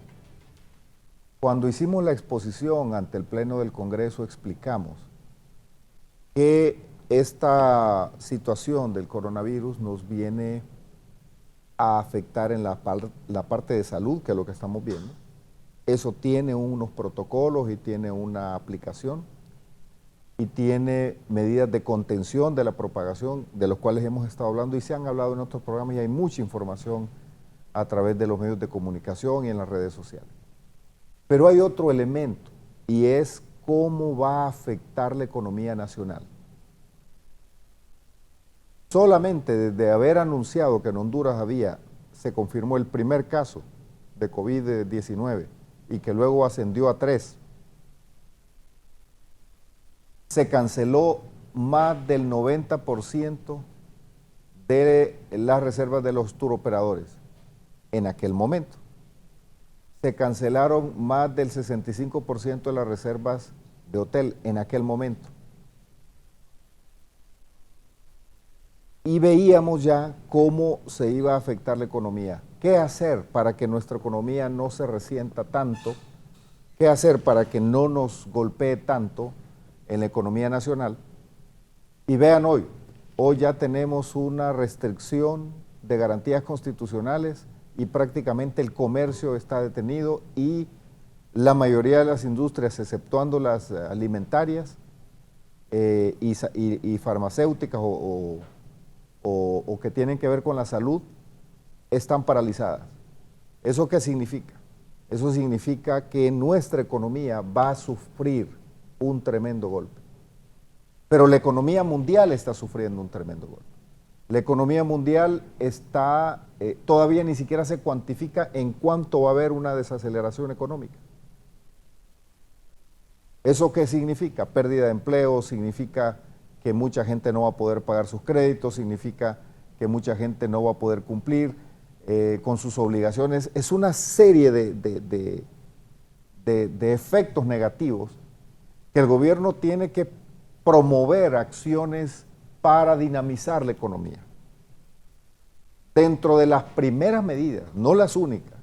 Cuando hicimos la exposición ante el Pleno del Congreso explicamos que esta situación del coronavirus nos viene a afectar en la parte de salud, que es lo que estamos viendo. Eso tiene unos protocolos y tiene una aplicación y tiene medidas de contención de la propagación, de los cuales hemos estado hablando y se han hablado en otros programas y hay mucha información a través de los medios de comunicación y en las redes sociales. Pero hay otro elemento y es cómo va a afectar la economía nacional. Solamente desde haber anunciado que en Honduras se confirmó el primer caso de COVID-19 y que luego ascendió a 3, se canceló más del 90% de las reservas de los turoperadores en aquel momento. Se cancelaron más del 65% de las reservas de hotel en aquel momento. Y veíamos ya cómo se iba a afectar la economía. ¿Qué hacer para que nuestra economía no se resienta tanto? ¿Qué hacer para que no nos golpee tanto en la economía nacional? Y vean hoy ya tenemos una restricción de garantías constitucionales y prácticamente el comercio está detenido y la mayoría de las industrias, exceptuando las alimentarias y farmacéuticas o que tienen que ver con la salud, están paralizadas. ¿Eso qué significa? Eso significa que nuestra economía va a sufrir un tremendo golpe. Pero la economía mundial está sufriendo un tremendo golpe. La economía mundial está, todavía ni siquiera se cuantifica en cuánto va a haber una desaceleración económica. ¿Eso qué significa? Pérdida de empleo, significa que mucha gente no va a poder pagar sus créditos, significa que mucha gente no va a poder cumplir con sus obligaciones. Es una serie de efectos negativos que el gobierno tiene que promover acciones para dinamizar la economía. Dentro de las primeras medidas, no las únicas,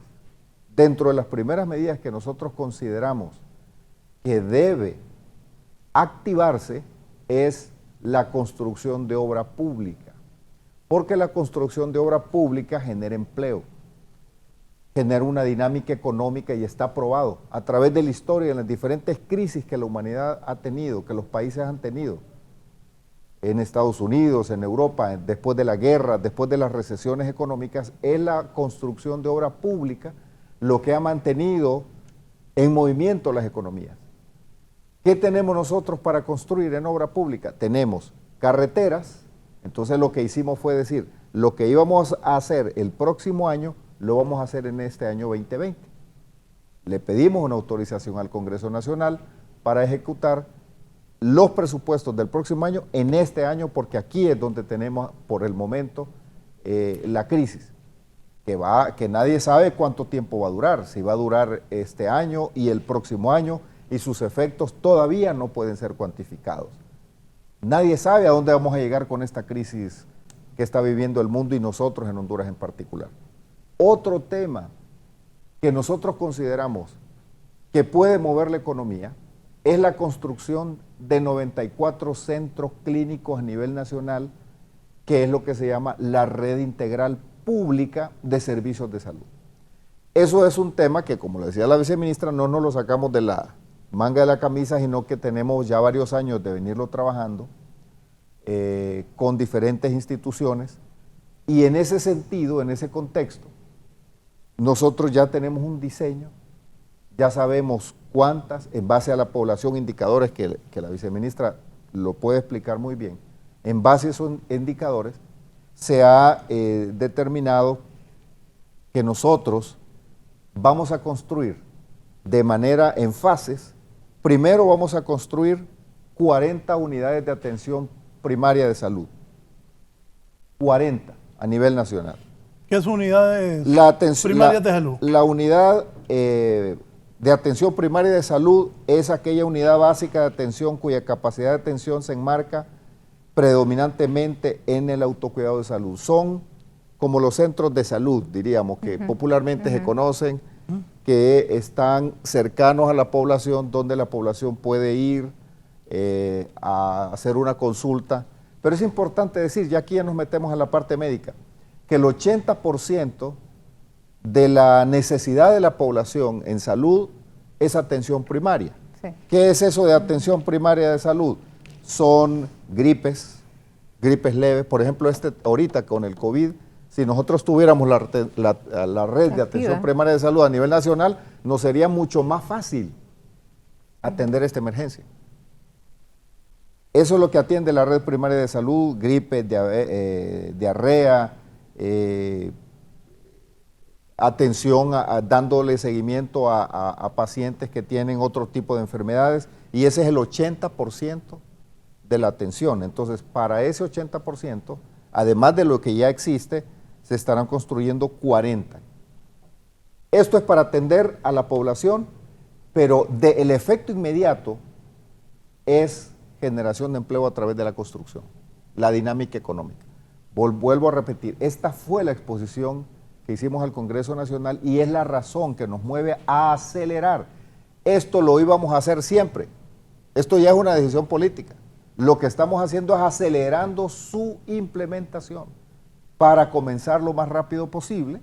dentro de las primeras medidas que nosotros consideramos que debe activarse es la construcción de obra pública, porque la construcción de obra pública genera empleo. genera una dinámica económica y está probado a través de la historia, en las diferentes crisis que la humanidad ha tenido, que los países han tenido, en Estados Unidos, en Europa, después de la guerra, después de las recesiones económicas, es la construcción de obra pública lo que ha mantenido en movimiento las economías. ¿Qué tenemos nosotros para construir en obra pública? Tenemos carreteras, entonces lo que hicimos fue decir, lo que íbamos a hacer el próximo año, lo vamos a hacer en este año 2020. Le pedimos una autorización al Congreso Nacional para ejecutar los presupuestos del próximo año en este año, porque aquí es donde tenemos por el momento la crisis, que nadie sabe cuánto tiempo va a durar, si va a durar este año y el próximo año, y sus efectos todavía no pueden ser cuantificados. Nadie sabe a dónde vamos a llegar con esta crisis que está viviendo el mundo y nosotros en Honduras en particular. Otro tema que nosotros consideramos que puede mover la economía es la construcción de 94 centros clínicos a nivel nacional, que es lo que se llama la red integral pública de servicios de salud. Eso es un tema que, como lo decía la viceministra, no nos lo sacamos de la manga de la camisa, sino que tenemos ya varios años de venirlo trabajando con diferentes instituciones, y en ese sentido, en ese contexto, nosotros ya tenemos un diseño, ya sabemos cuántas, en base a la población, indicadores que la viceministra lo puede explicar muy bien. En base a esos indicadores se ha determinado que nosotros vamos a construir de manera en fases. Primero vamos a construir 40 unidades de atención primaria de salud, 40 a nivel nacional. ¿Qué son unidades primarias de salud? La unidad de atención primaria de salud es aquella unidad básica de atención cuya capacidad de atención se enmarca predominantemente en el autocuidado de salud. Son como los centros de salud, diríamos, que popularmente se conocen, que están cercanos a la población, donde la población puede ir a hacer una consulta. Pero es importante decir, ya aquí ya nos metemos a la parte médica, que el 80% de la necesidad de la población en salud es atención primaria. Sí. ¿Qué es eso de atención primaria de salud? Son gripes leves. Por ejemplo, ahorita con el COVID, si nosotros tuviéramos la red de atención primaria de salud a nivel nacional, nos sería mucho más fácil atender esta emergencia. Eso es lo que atiende la red primaria de salud: gripe, diarrea, atención dándole seguimiento a pacientes que tienen otro tipo de enfermedades, y ese es el 80% de la atención. Entonces, para ese 80%, además de lo que ya existe, se estarán construyendo 40. Esto es para atender a la población, pero el efecto inmediato es generación de empleo a través de la construcción, la dinámica económica. Vuelvo a repetir, esta fue la exposición que hicimos al Congreso Nacional y es la razón que nos mueve a acelerar. Esto lo íbamos a hacer siempre, esto ya es una decisión política. Lo que estamos haciendo es acelerando su implementación para comenzar lo más rápido posible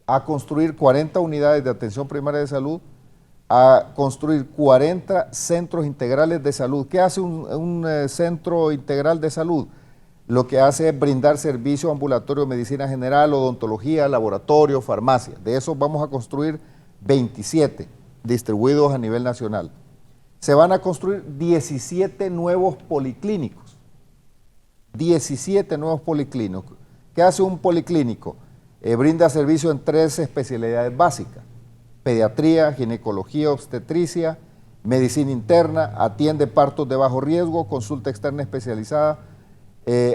a construir 40 unidades de atención primaria de salud, a construir 40 centros integrales de salud. ¿Qué hace un centro integral de salud? Lo que hace es brindar servicio ambulatorio de medicina general, odontología, laboratorio, farmacia. De esos vamos a construir 27 distribuidos a nivel nacional. Se van a construir 17 nuevos policlínicos. 17 nuevos policlínicos. ¿Qué hace un policlínico? Brinda servicio en 3 especialidades básicas: pediatría, ginecología, obstetricia, medicina interna, atiende partos de bajo riesgo, consulta externa especializada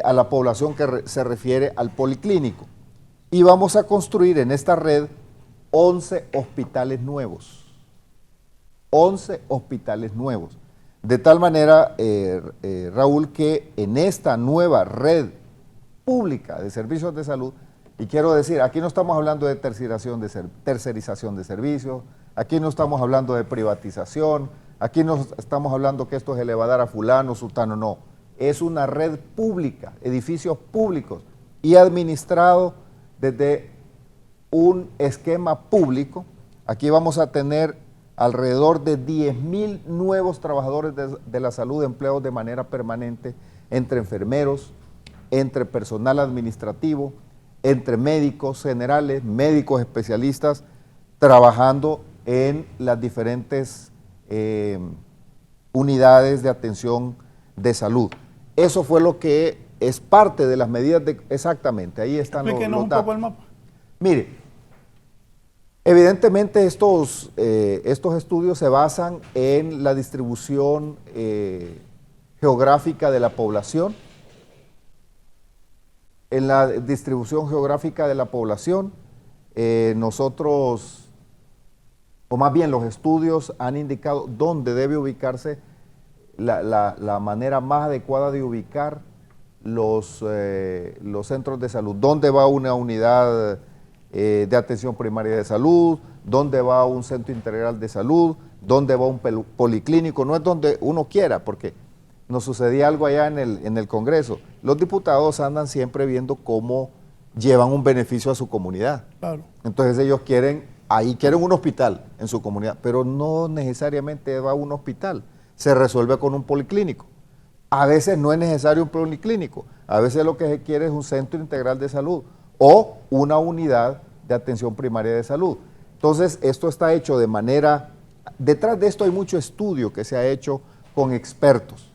a la población que se refiere al policlínico. Y vamos a construir en esta red 11 hospitales nuevos. 11 hospitales nuevos. De tal manera, Raúl, que en esta nueva red pública de servicios de salud, y quiero decir, aquí no estamos hablando de tercerización de servicios, aquí no estamos hablando de privatización, aquí no estamos hablando que esto se le va a dar a fulano, sultano, no. Es una red pública, edificios públicos y administrado desde un esquema público. Aquí vamos a tener alrededor de 10,000 nuevos trabajadores de la salud empleados de manera permanente, entre enfermeros, entre personal administrativo, entre médicos generales, médicos especialistas, trabajando en las diferentes unidades de atención de salud. Eso fue lo que es parte de las medidas de... Exactamente, ahí están los datos. Un poco el mapa. Mire, evidentemente estos estudios se basan en la distribución geográfica de la población. En la distribución geográfica de la población, nosotros, o más bien los estudios han indicado dónde debe ubicarse la manera más adecuada de ubicar los centros de salud. ¿Dónde va una unidad de atención primaria de salud? ¿Dónde va un centro integral de salud? ¿Dónde va un policlínico? No es donde uno quiera, porque nos sucedía algo allá en el Congreso. Los diputados andan siempre viendo cómo llevan un beneficio a su comunidad. Claro. Entonces ellos quieren un hospital en su comunidad, pero no necesariamente va a un hospital, se resuelve con un policlínico. A veces no es necesario un policlínico, a veces lo que se quiere es un centro integral de salud o una unidad de atención primaria de salud. Entonces esto está hecho de manera, detrás de esto hay mucho estudio que se ha hecho con expertos.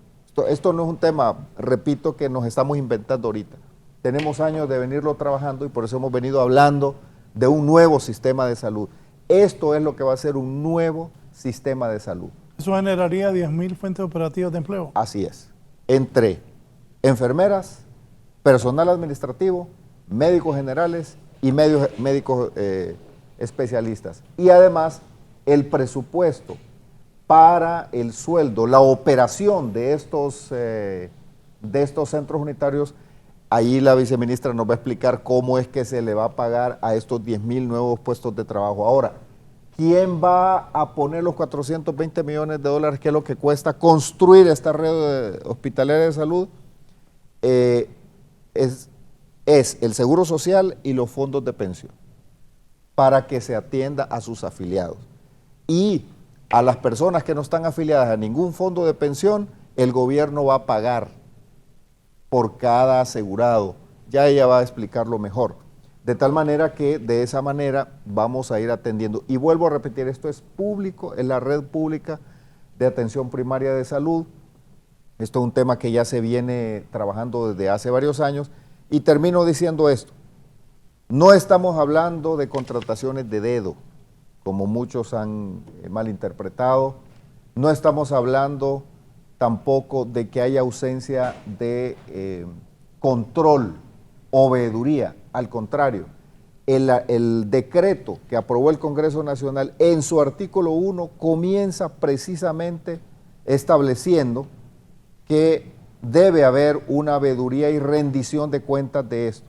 Esto no es un tema, repito, que nos estamos inventando ahorita. Tenemos años de venirlo trabajando y por eso hemos venido hablando de un nuevo sistema de salud. Esto es lo que va a ser un nuevo sistema de salud. Eso generaría 10,000 fuentes operativas de empleo. Así es. Entre enfermeras, personal administrativo, médicos generales y médicos especialistas. Y además, el presupuesto para el sueldo, la operación de estos centros unitarios, ahí la viceministra nos va a explicar cómo es que se le va a pagar a estos 10,000 nuevos puestos de trabajo. Ahora, ¿quién va a poner los 420 millones de dólares, que es lo que cuesta construir esta red hospitalaria de salud? Es el Seguro Social y los fondos de pensión, para que se atienda a sus afiliados. Y a las personas que no están afiliadas a ningún fondo de pensión, el gobierno va a pagar por cada asegurado. Ya ella va a explicarlo mejor. De tal manera que de esa manera vamos a ir atendiendo. Y vuelvo a repetir, esto es público, es la red pública de atención primaria de salud. Esto es un tema que ya se viene trabajando desde hace varios años. Y termino diciendo esto. No estamos hablando de contrataciones de dedo, como muchos han malinterpretado. No estamos hablando tampoco de que haya ausencia de control o veeduría. Al contrario, el decreto que aprobó el Congreso Nacional en su artículo 1 comienza precisamente estableciendo que debe haber una veeduría y rendición de cuentas de esto.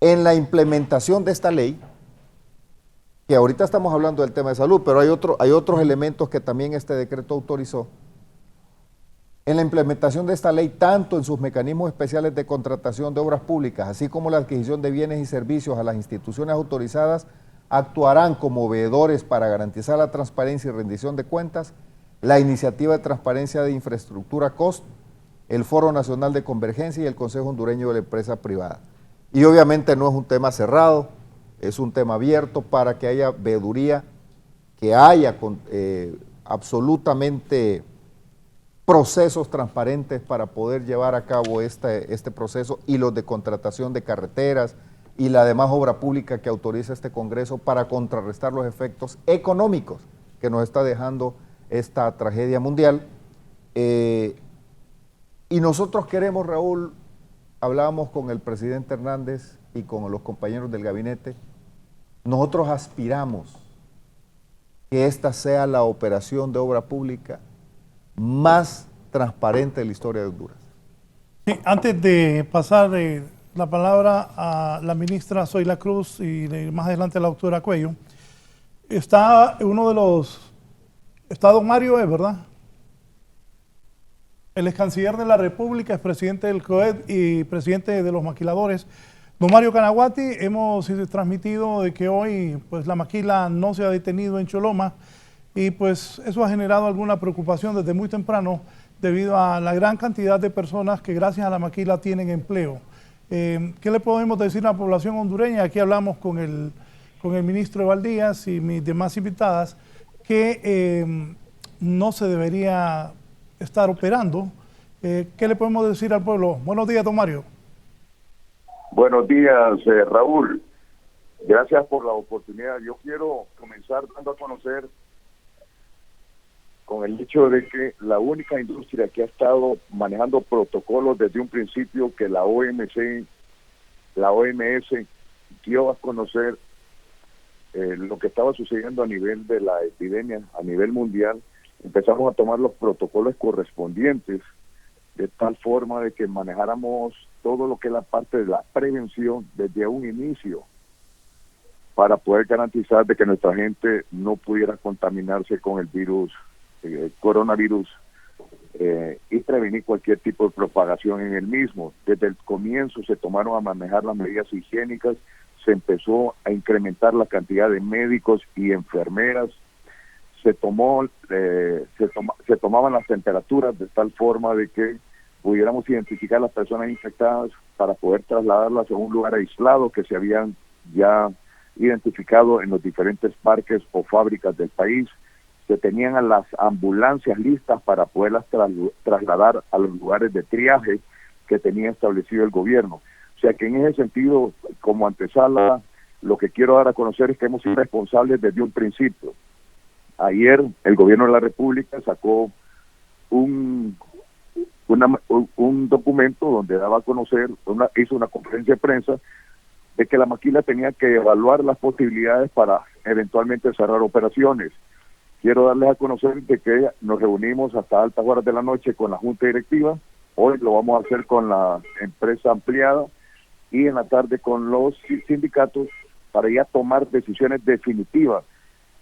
En la implementación de esta ley, que ahorita estamos hablando del tema de salud, pero hay otros elementos que también este decreto autorizó. En la implementación de esta ley, tanto en sus mecanismos especiales de contratación de obras públicas, así como la adquisición de bienes y servicios a las instituciones autorizadas, actuarán como veedores para garantizar la transparencia y rendición de cuentas, la Iniciativa de Transparencia de Infraestructura COST, el Foro Nacional de Convergencia y el Consejo Hondureño de la Empresa Privada. Y obviamente no es un tema cerrado, es un tema abierto para que haya veeduría, que haya absolutamente procesos transparentes para poder llevar a cabo este proceso, y los de contratación de carreteras y la demás obra pública que autoriza este Congreso para contrarrestar los efectos económicos que nos está dejando esta tragedia mundial. Y nosotros queremos, Raúl, hablábamos con el presidente Hernández y con los compañeros del gabinete, nosotros aspiramos que esta sea la operación de obra pública más transparente de la historia de Honduras. Sí, antes de pasar la palabra a la ministra Zoila Cruz y más adelante a la doctora Cuello, está uno de los... Está don Mario, ¿verdad? El ex canciller de la República, es presidente del COED y presidente de los maquiladores. Don Mario Canaguati, hemos transmitido de que hoy pues, la maquila no se ha detenido en Choloma y pues eso ha generado alguna preocupación desde muy temprano debido a la gran cantidad de personas que gracias a la maquila tienen empleo. ¿Qué le podemos decir a la población hondureña? Aquí hablamos con el ministro Eval Díaz y mis demás invitadas que no se debería estar operando. ¿Qué le podemos decir al pueblo? Buenos días, don Mario. Buenos días, Raúl. Gracias por la oportunidad. Yo quiero comenzar dando a conocer con el hecho de que la única industria que ha estado manejando protocolos desde un principio que la OMS dio a conocer lo que estaba sucediendo a nivel de la epidemia, a nivel mundial, empezamos a tomar los protocolos correspondientes de tal forma de que manejáramos todo lo que es la parte de la prevención desde un inicio para poder garantizar de que nuestra gente no pudiera contaminarse con el virus, coronavirus, y prevenir cualquier tipo de propagación en el mismo. Desde el comienzo se tomaron a manejar las medidas higiénicas, se empezó a incrementar la cantidad de médicos y enfermeras, se tomaban las temperaturas de tal forma de que pudiéramos identificar las personas infectadas para poder trasladarlas a un lugar aislado que se habían ya identificado en los diferentes parques o fábricas del país. Se tenían a las ambulancias listas para poderlas trasladar a los lugares de triaje que tenía establecido el gobierno. O sea que en ese sentido, como antesala, lo que quiero dar a conocer es que hemos sido responsables desde un principio. Ayer el gobierno de la República sacó un documento donde daba a conocer, hizo una conferencia de prensa de que la maquila tenía que evaluar las posibilidades para eventualmente cerrar operaciones. Quiero darles a conocer de que nos reunimos hasta altas horas de la noche con la Junta Directiva. Hoy lo vamos a hacer con la empresa ampliada y en la tarde con los sindicatos para ya tomar decisiones definitivas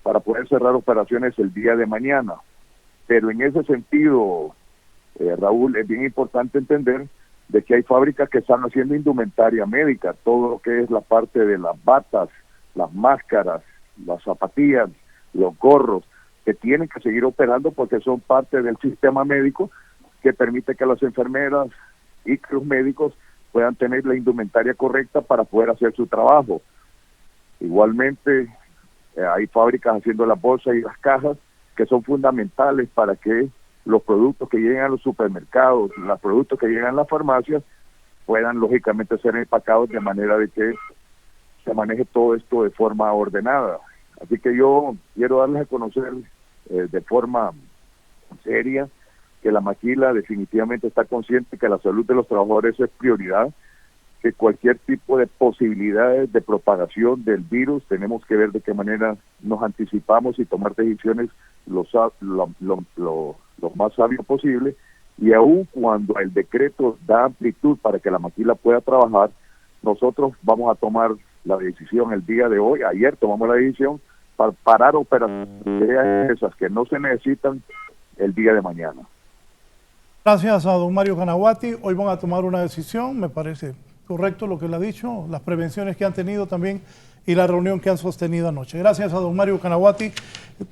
para poder cerrar operaciones el día de mañana. Pero en ese sentido, Raúl, es bien importante entender de que hay fábricas que están haciendo indumentaria médica, todo lo que es la parte de las batas, las máscaras, las zapatillas, los gorros, que tienen que seguir operando porque son parte del sistema médico que permite que las enfermeras y que los médicos puedan tener la indumentaria correcta para poder hacer su trabajo. Igualmente, hay fábricas haciendo las bolsas y las cajas que son fundamentales para que los productos que lleguen a los supermercados, los productos que llegan a las farmacias, puedan lógicamente ser empacados de manera de que se maneje todo esto de forma ordenada. Así que yo quiero darles a conocer de forma seria que la maquila definitivamente está consciente que la salud de los trabajadores es prioridad, que cualquier tipo de posibilidades de propagación del virus tenemos que ver de qué manera nos anticipamos y tomar decisiones lo más sabio posible, y aun cuando el decreto da amplitud para que la maquila pueda trabajar, nosotros vamos a tomar la decisión el día de hoy. Ayer tomamos la decisión para parar operaciones esas que no se necesitan el día de mañana. Gracias a don Mario Canaguati. Hoy van a tomar una decisión, me parece correcto lo que le ha dicho, las prevenciones que han tenido también y la reunión que han sostenido anoche. Gracias a don Mario Canaguati,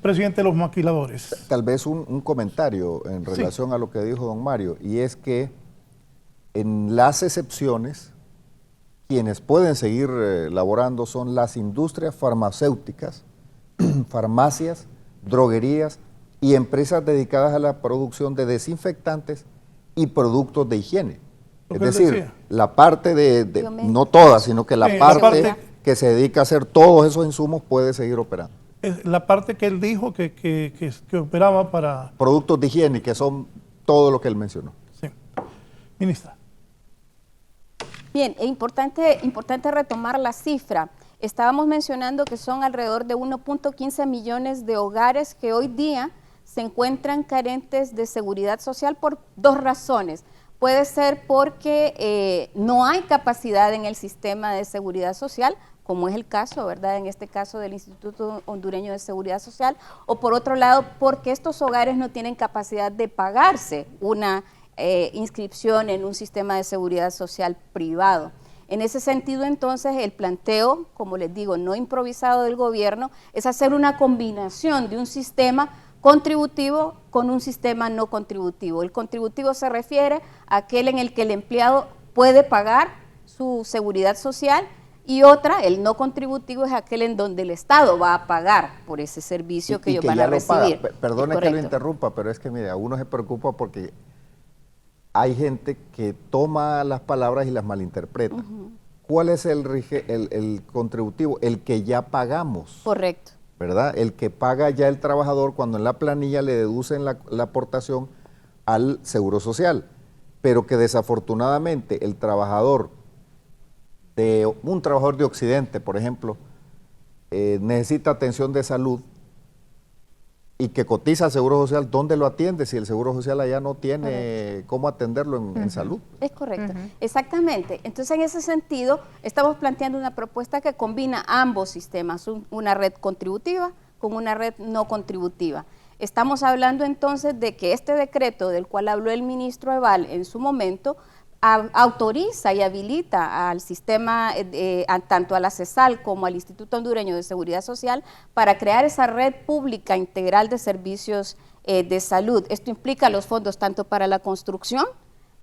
presidente de los maquiladores. Tal vez un comentario en relación a lo que dijo don Mario, y es que en las excepciones, quienes pueden seguir laborando son las industrias farmacéuticas, farmacias, droguerías y empresas dedicadas a la producción de desinfectantes y productos de higiene. Es decir, la parte no todas, sino que la parte que se dedica a hacer todos esos insumos puede seguir operando. La parte que él dijo que operaba para... Productos de higiene, que son todo lo que él mencionó. Sí. Ministra. Bien, es importante retomar la cifra. Estábamos mencionando que son alrededor de 1.15 millones de hogares que hoy día se encuentran carentes de seguridad social por dos razones. Puede ser porque no hay capacidad en el sistema de seguridad social, como es el caso, ¿verdad? En este caso del Instituto Hondureño de Seguridad Social, o por otro lado, porque estos hogares no tienen capacidad de pagarse una inscripción en un sistema de seguridad social privado. En ese sentido, entonces, el planteo, como les digo, no improvisado del gobierno, es hacer una combinación de un sistema contributivo con un sistema no contributivo. El contributivo se refiere a aquel en el que el empleado puede pagar su seguridad social, y otra, el no contributivo, es aquel en donde el Estado va a pagar por ese servicio que ellos van a recibir. Perdone que lo interrumpa, pero es que mire, a uno se preocupa porque hay gente que toma las palabras y las malinterpreta. ¿Cuál es el contributivo? El que ya pagamos. Correcto. ¿Verdad? El que paga ya el trabajador cuando en la planilla le deducen la aportación al Seguro Social, pero que desafortunadamente el trabajador, un trabajador de Occidente, por ejemplo, necesita atención de salud y que cotiza al Seguro Social, ¿dónde lo atiende si el Seguro Social allá no tiene cómo atenderlo en salud? Es correcto, exactamente. Entonces, en ese sentido, estamos planteando una propuesta que combina ambos sistemas, una red contributiva con una red no contributiva. Estamos hablando entonces de que este decreto del cual habló el ministro Eval en su momento, autoriza y habilita al sistema, tanto a la CESAL como al Instituto Hondureño de Seguridad Social, para crear esa red pública integral de servicios de salud. Esto implica los fondos tanto para la construcción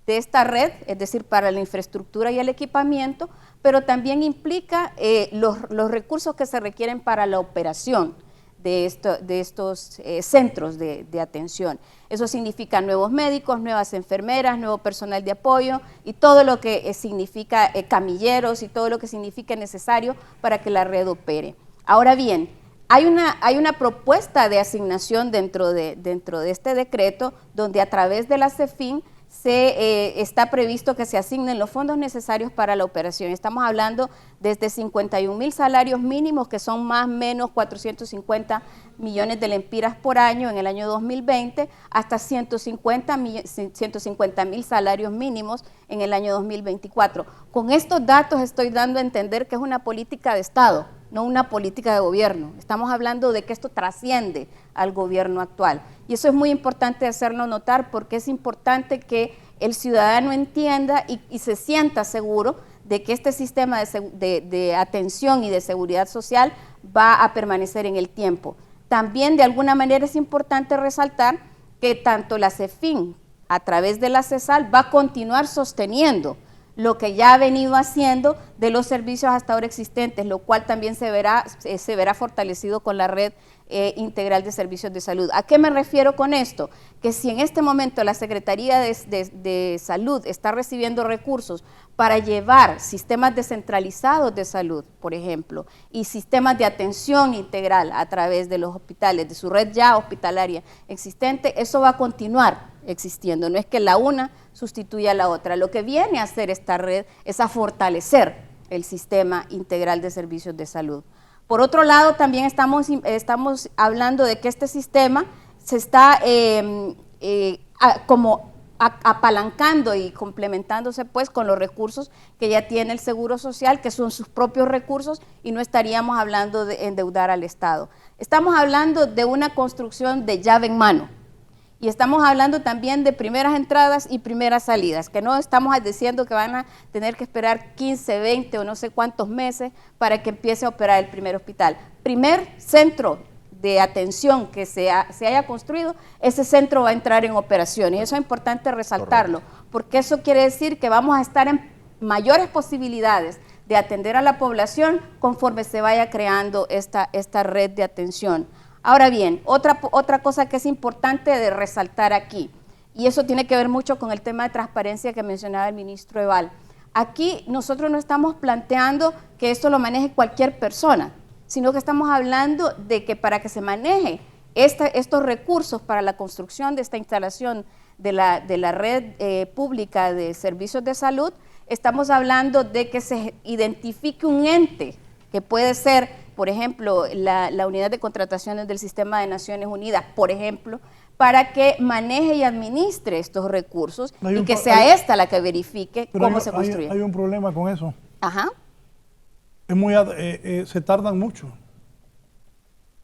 de esta red, es decir, para la infraestructura y el equipamiento, pero también implica los recursos que se requieren para la operación de estos centros de atención. Eso significa nuevos médicos, nuevas enfermeras, nuevo personal de apoyo y todo lo que significa camilleros y todo lo que significa necesario para que la red opere. Ahora bien, hay una propuesta de asignación dentro de este decreto, donde a través de la CEFIN está previsto que se asignen los fondos necesarios para la operación. Estamos hablando desde 51,000 salarios mínimos, que son más o menos 450 millones de lempiras por año en el año 2020, hasta 150,000 salarios mínimos en el año 2024. Con estos datos estoy dando a entender que es una política de Estado, no una política de gobierno. Estamos hablando de que esto trasciende al gobierno actual. Y eso es muy importante hacerlo notar, porque es importante que el ciudadano entienda y se sienta seguro de que este sistema de atención y de seguridad social va a permanecer en el tiempo. También, de alguna manera, es importante resaltar que tanto la CEFIN, a través de la CESAL, va a continuar sosteniendo lo que ya ha venido haciendo de los servicios hasta ahora existentes, lo cual también se verá fortalecido con la red integral de servicios de salud. ¿A qué me refiero con esto? Que si en este momento la Secretaría de Salud está recibiendo recursos para llevar sistemas descentralizados de salud, por ejemplo, y sistemas de atención integral a través de los hospitales, de su red ya hospitalaria existente, eso va a continuar existiendo. No es que la una sustituya a la otra. Lo que viene a hacer esta red es a fortalecer el sistema integral de servicios de salud. Por otro lado, también estamos hablando de que este sistema se está apalancando y complementándose pues con los recursos que ya tiene el Seguro Social, que son sus propios recursos, y no estaríamos hablando de endeudar al Estado. Estamos hablando de una construcción de llave en mano. Y estamos hablando también de primeras entradas y primeras salidas, que no estamos diciendo que van a tener que esperar 15, 20 o no sé cuántos meses para que empiece a operar el primer hospital. Primer centro de atención que se haya construido, ese centro va a entrar en operación. Y eso es importante resaltarlo, porque eso quiere decir que vamos a estar en mayores posibilidades de atender a la población conforme se vaya creando esta red de atención. Ahora bien, otra cosa que es importante de resaltar aquí, y eso tiene que ver mucho con el tema de transparencia que mencionaba el ministro Eval. Aquí nosotros no estamos planteando que esto lo maneje cualquier persona, sino que estamos hablando de que para que se maneje estos recursos para la construcción de esta instalación de la red pública de servicios de salud, estamos hablando de que se identifique un ente que puede ser, por ejemplo, la unidad de contrataciones del Sistema de Naciones Unidas, por ejemplo, para que maneje y administre estos recursos y que sea esta la que verifique cómo se construye. Hay un problema con eso. Ajá. Se tardan mucho.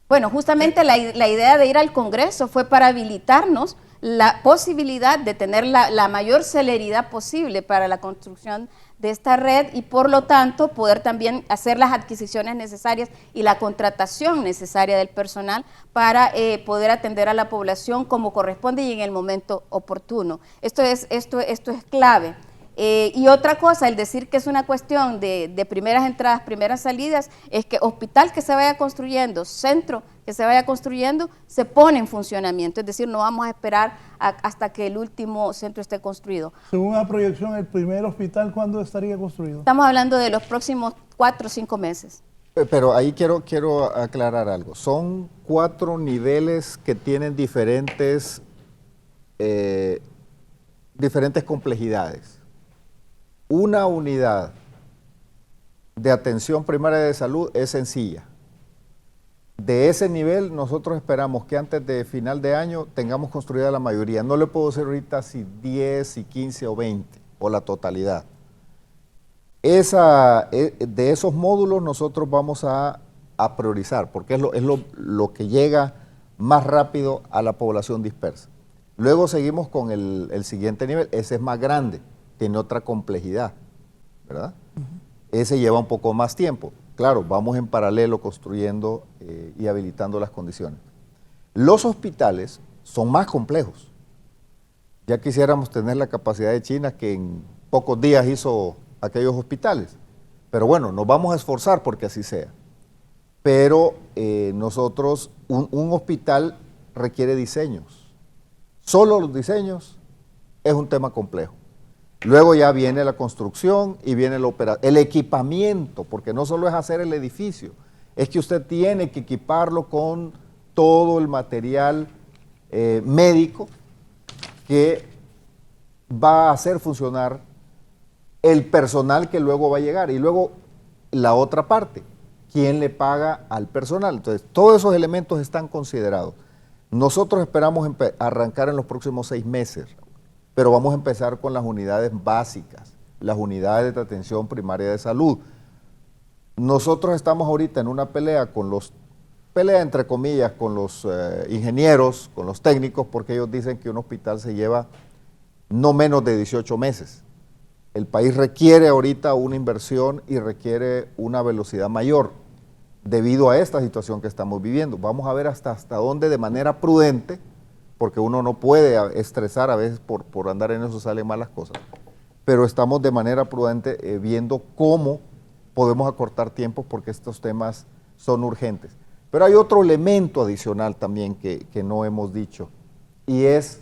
Bueno, justamente la idea de ir al Congreso fue para habilitarnos la posibilidad de tener la mayor celeridad posible para la construcción de esta red y por lo tanto poder también hacer las adquisiciones necesarias y la contratación necesaria del personal para poder atender a la población como corresponde y en el momento oportuno. Esto es clave. Y otra cosa, el decir que es una cuestión de primeras entradas, primeras salidas, es que hospital que se vaya construyendo, centro que se vaya construyendo, se pone en funcionamiento. Es decir, no vamos a esperar hasta que el último centro esté construido. Según la proyección, el primer hospital, ¿cuándo estaría construido? Estamos hablando de los próximos 4 o 5 meses. Pero ahí quiero aclarar algo. Son 4 niveles que tienen diferentes complejidades. Una unidad de atención primaria de salud es sencilla. De ese nivel nosotros esperamos que antes de final de año tengamos construida la mayoría. No le puedo decir ahorita si 10, si 15 o 20 o la totalidad. De esos módulos nosotros vamos a priorizar porque es lo que llega más rápido a la población dispersa. Luego seguimos con el siguiente nivel, ese es más grande, tiene otra complejidad, ¿verdad? Ese lleva un poco más tiempo. Claro, vamos en paralelo construyendo y habilitando las condiciones. Los hospitales son más complejos. Ya quisiéramos tener la capacidad de China que en pocos días hizo aquellos hospitales. Pero bueno, nos vamos a esforzar porque así sea. Pero nosotros, un hospital requiere diseños. Solo los diseños es un tema complejo. Luego ya viene la construcción y viene el equipamiento, porque no solo es hacer el edificio, es que usted tiene que equiparlo con todo el material médico que va a hacer funcionar el personal que luego va a llegar. Y luego la otra parte, ¿quién le paga al personal? Entonces, todos esos elementos están considerados. Nosotros esperamos arrancar en los próximos 6 meses, pero vamos a empezar con las unidades básicas, las unidades de atención primaria de salud. Nosotros estamos ahorita en una pelea entre comillas, con los ingenieros, con los técnicos, porque ellos dicen que un hospital se lleva no menos de 18 meses. El país requiere ahorita una inversión y requiere una velocidad mayor debido a esta situación que estamos viviendo. Vamos a ver hasta dónde de manera prudente, porque uno no puede estresar, a veces por andar en eso salen malas cosas, pero estamos de manera prudente viendo cómo podemos acortar tiempos porque estos temas son urgentes. Pero hay otro elemento adicional también que no hemos dicho, y es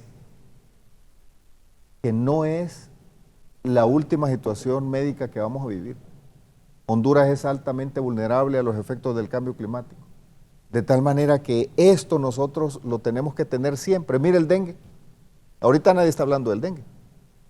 que no es la última situación médica que vamos a vivir. Honduras es altamente vulnerable a los efectos del cambio climático. De tal manera que esto nosotros lo tenemos que tener siempre. Mire el dengue. Ahorita nadie está hablando del dengue,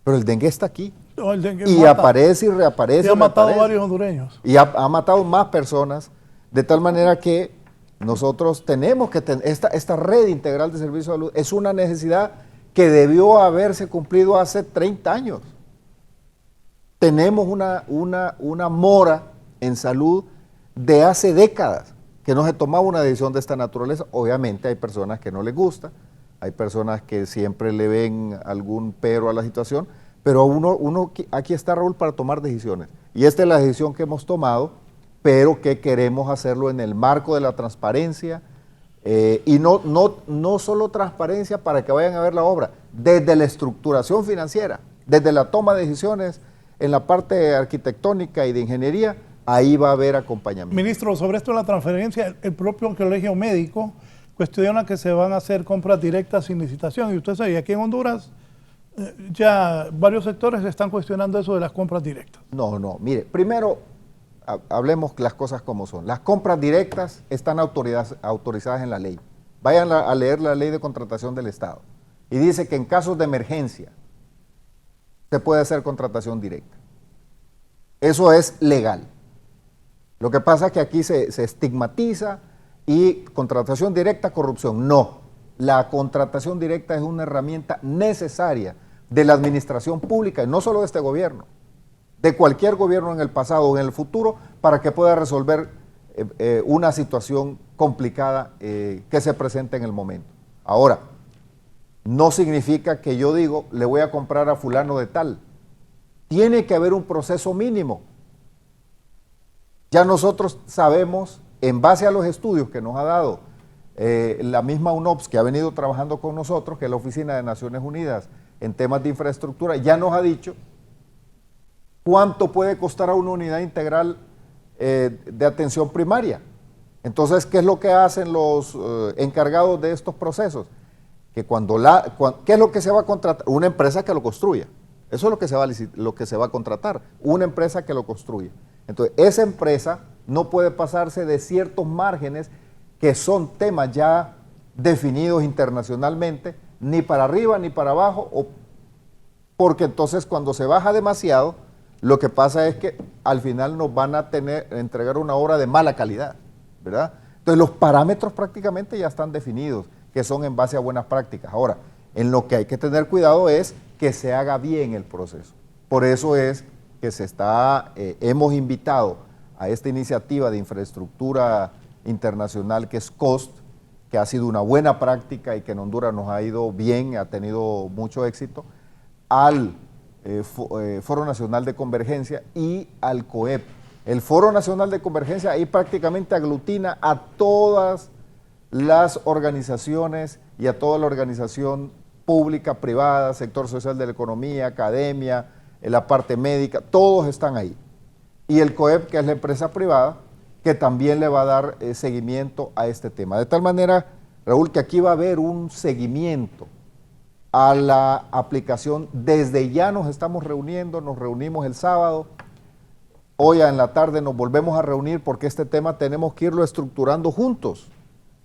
pero el dengue está aquí. No, el dengue y mata. Aparece y reaparece. Y ha matado a varios hondureños. Y ha matado más personas, de tal manera que nosotros tenemos que tener esta red integral de servicios de salud. Es una necesidad que debió haberse cumplido hace 30 años. Tenemos una mora en salud de hace décadas, que no se tomaba una decisión de esta naturaleza. Obviamente hay personas que no les gusta, hay personas que siempre le ven algún pero a la situación, pero uno aquí está, Raúl, para tomar decisiones. Y esta es la decisión que hemos tomado, pero que queremos hacerlo en el marco de la transparencia, y no solo transparencia para que vayan a ver la obra, desde la estructuración financiera, desde la toma de decisiones en la parte arquitectónica y de ingeniería, ahí va a haber acompañamiento. Ministro, sobre esto de la transferencia, el propio colegio médico cuestiona que se van a hacer compras directas sin licitación. Y usted sabe, aquí en Honduras ya varios sectores están cuestionando eso de las compras directas. No, mire, primero hablemos las cosas como son. Las compras directas están autorizadas en la ley. Vayan a leer la ley de contratación del Estado. Y dice que en casos de emergencia se puede hacer contratación directa. Eso es legal. Lo que pasa es que aquí se estigmatiza y contratación directa, corrupción. No, la contratación directa es una herramienta necesaria de la administración pública, y no solo de este gobierno, de cualquier gobierno en el pasado o en el futuro, para que pueda resolver una situación complicada que se presente en el momento. Ahora, no significa que yo digo, le voy a comprar a fulano de tal. Tiene que haber un proceso mínimo. Ya nosotros sabemos, en base a los estudios que nos ha dado la misma UNOPS, que ha venido trabajando con nosotros, que es la Oficina de Naciones Unidas en temas de infraestructura, ya nos ha dicho cuánto puede costar a una unidad integral de atención primaria. Entonces, ¿qué es lo que hacen los encargados de estos procesos? Que ¿qué es lo que se va a contratar? Una empresa que lo construya. Eso es lo que se va a contratar, una empresa que lo construya. Entonces, esa empresa no puede pasarse de ciertos márgenes que son temas ya definidos internacionalmente, ni para arriba ni para abajo, porque entonces cuando se baja demasiado, lo que pasa es que al final nos van a entregar una obra de mala calidad, ¿verdad? Entonces los parámetros prácticamente ya están definidos, que son en base a buenas prácticas. Ahora, en lo que hay que tener cuidado es que se haga bien el proceso. Por eso es que hemos invitado a esta iniciativa de infraestructura internacional que es COST, que ha sido una buena práctica y que en Honduras nos ha ido bien, ha tenido mucho éxito, al Foro Nacional de Convergencia y al COEP. El Foro Nacional de Convergencia ahí prácticamente aglutina a todas las organizaciones y a toda la organización pública, privada, sector social de la economía, academia, la parte médica, todos están ahí. Y el COEP, que es la empresa privada, que también le va a dar seguimiento a este tema. De tal manera, Raúl, que aquí va a haber un seguimiento a la aplicación. Desde ya nos estamos reuniendo, nos reunimos el sábado, hoy en la tarde nos volvemos a reunir porque este tema tenemos que irlo estructurando juntos.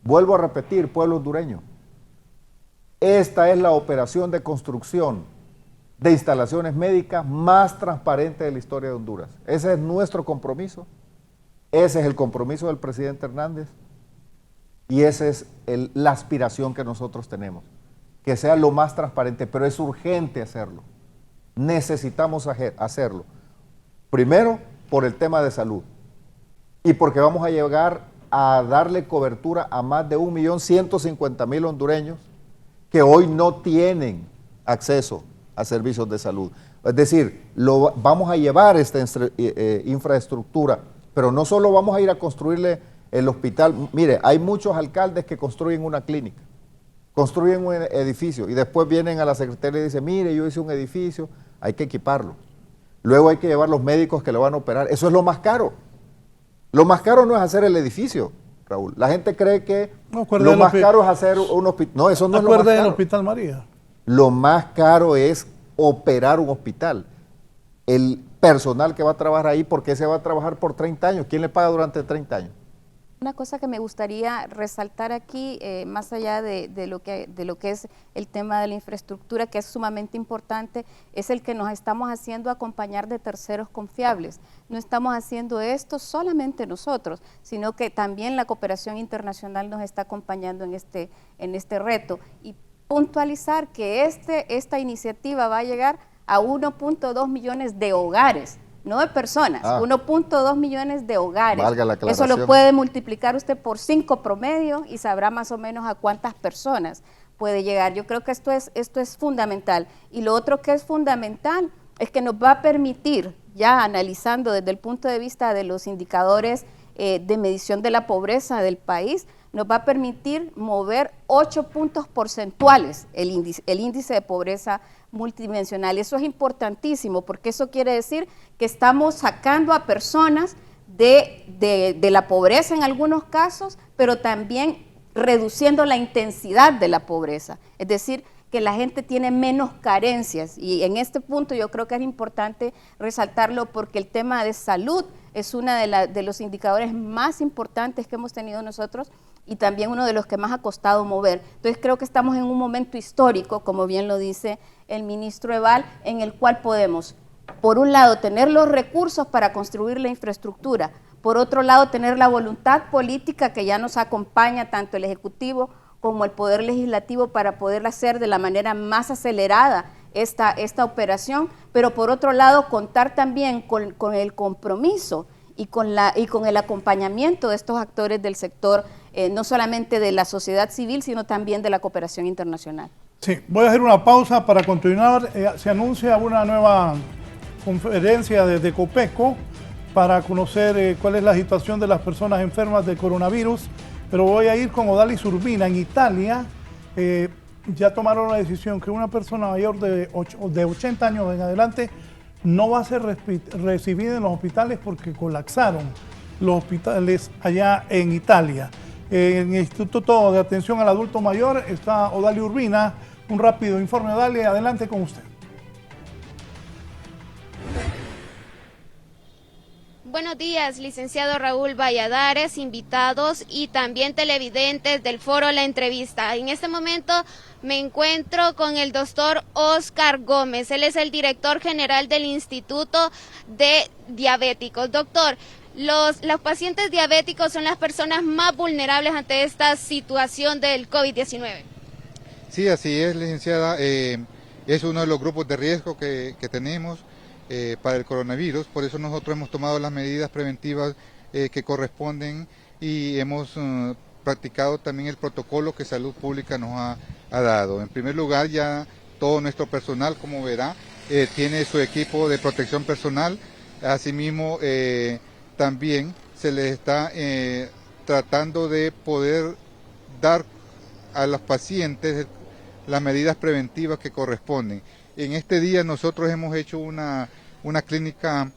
Vuelvo a repetir, pueblo hondureño, esta es la operación de construcción de instalaciones médicas más transparente de la historia de Honduras. Ese es nuestro compromiso. Ese es el compromiso del presidente Hernández y esa es la aspiración que nosotros tenemos, que sea lo más transparente, pero es urgente hacerlo. Necesitamos hacerlo. Primero, por el tema de salud y porque vamos a llegar a darle cobertura a más de 1.150.000 hondureños que hoy no tienen acceso a servicios de salud. Es decir, vamos a llevar esta infraestructura, pero no solo vamos a ir a construirle el hospital. Mire, hay muchos alcaldes que construyen una clínica, construyen un edificio y después vienen a la secretaría y dicen, mire, yo hice un edificio, hay que equiparlo. Luego hay que llevar los médicos que lo van a operar. Eso es lo más caro. Lo más caro no es hacer el edificio, Raúl. La gente cree que lo más caro es hacer un hospital. No, eso no es lo más caro. ¿Acuerda del Hospital María? Lo más caro es operar un hospital. El personal que va a trabajar ahí, ¿por qué se va a trabajar por 30 años? ¿Quién le paga durante 30 años? Una cosa que me gustaría resaltar aquí, más allá de lo que es el tema de la infraestructura, que es sumamente importante, es el que nos estamos haciendo acompañar de terceros confiables. No estamos haciendo esto solamente nosotros, sino que también la cooperación internacional nos está acompañando en este reto. Y puntualizar que esta iniciativa va a llegar a 1.2 millones de hogares, no de personas, 1.2 millones de hogares. Valga la aclaración. Eso lo puede multiplicar usted por 5 promedio y sabrá más o menos a cuántas personas puede llegar. Yo creo que esto es fundamental. Y lo otro que es fundamental es que nos va a permitir, ya analizando desde el punto de vista de los indicadores de medición de la pobreza del país, nos va a permitir mover 8 puntos porcentuales el índice de pobreza multidimensional. Eso es importantísimo porque eso quiere decir que estamos sacando a personas de la pobreza en algunos casos, pero también reduciendo la intensidad de la pobreza. Es decir, que la gente tiene menos carencias y en este punto yo creo que es importante resaltarlo porque el tema de salud es uno de los indicadores más importantes que hemos tenido nosotros y también uno de los que más ha costado mover. Entonces creo que estamos en un momento histórico, como bien lo dice el ministro Eval, en el cual podemos, por un lado, tener los recursos para construir la infraestructura, por otro lado, tener la voluntad política que ya nos acompaña tanto el Ejecutivo como el Poder Legislativo para poder hacer de la manera más acelerada esta operación, pero por otro lado contar también con el compromiso y con el acompañamiento de estos actores del sector, no solamente de la sociedad civil, sino también de la cooperación internacional. Sí, voy a hacer una pausa para continuar. Se anuncia una nueva conferencia de Copeco para conocer cuál es la situación de las personas enfermas de coronavirus, pero voy a ir con Odalis Urbina. En Italia ya tomaron la decisión que una persona mayor de 80 años en adelante no va a ser recibida en los hospitales porque colapsaron los hospitales allá en Italia. En el Instituto de Atención al Adulto Mayor está Odalis Urbina. Un rápido informe, Odalis, adelante con usted. Buenos días, licenciado Raúl Valladares, invitados y también televidentes del foro La Entrevista. En este momento me encuentro con el doctor Oscar Gómez. Él es el director general del Instituto de Diabéticos. Doctor, los pacientes diabéticos son las personas más vulnerables ante esta situación del COVID-19. Sí, así es, licenciada. Es uno de los grupos de riesgo que tenemos para el coronavirus. Por eso nosotros hemos tomado las medidas preventivas que corresponden y hemos practicado también el protocolo que Salud Pública nos ha dado. En primer lugar, ya todo nuestro personal, como verá, tiene su equipo de protección personal. Asimismo, también se les está tratando de poder dar a los pacientes las medidas preventivas que corresponden. En este día nosotros hemos hecho una clínica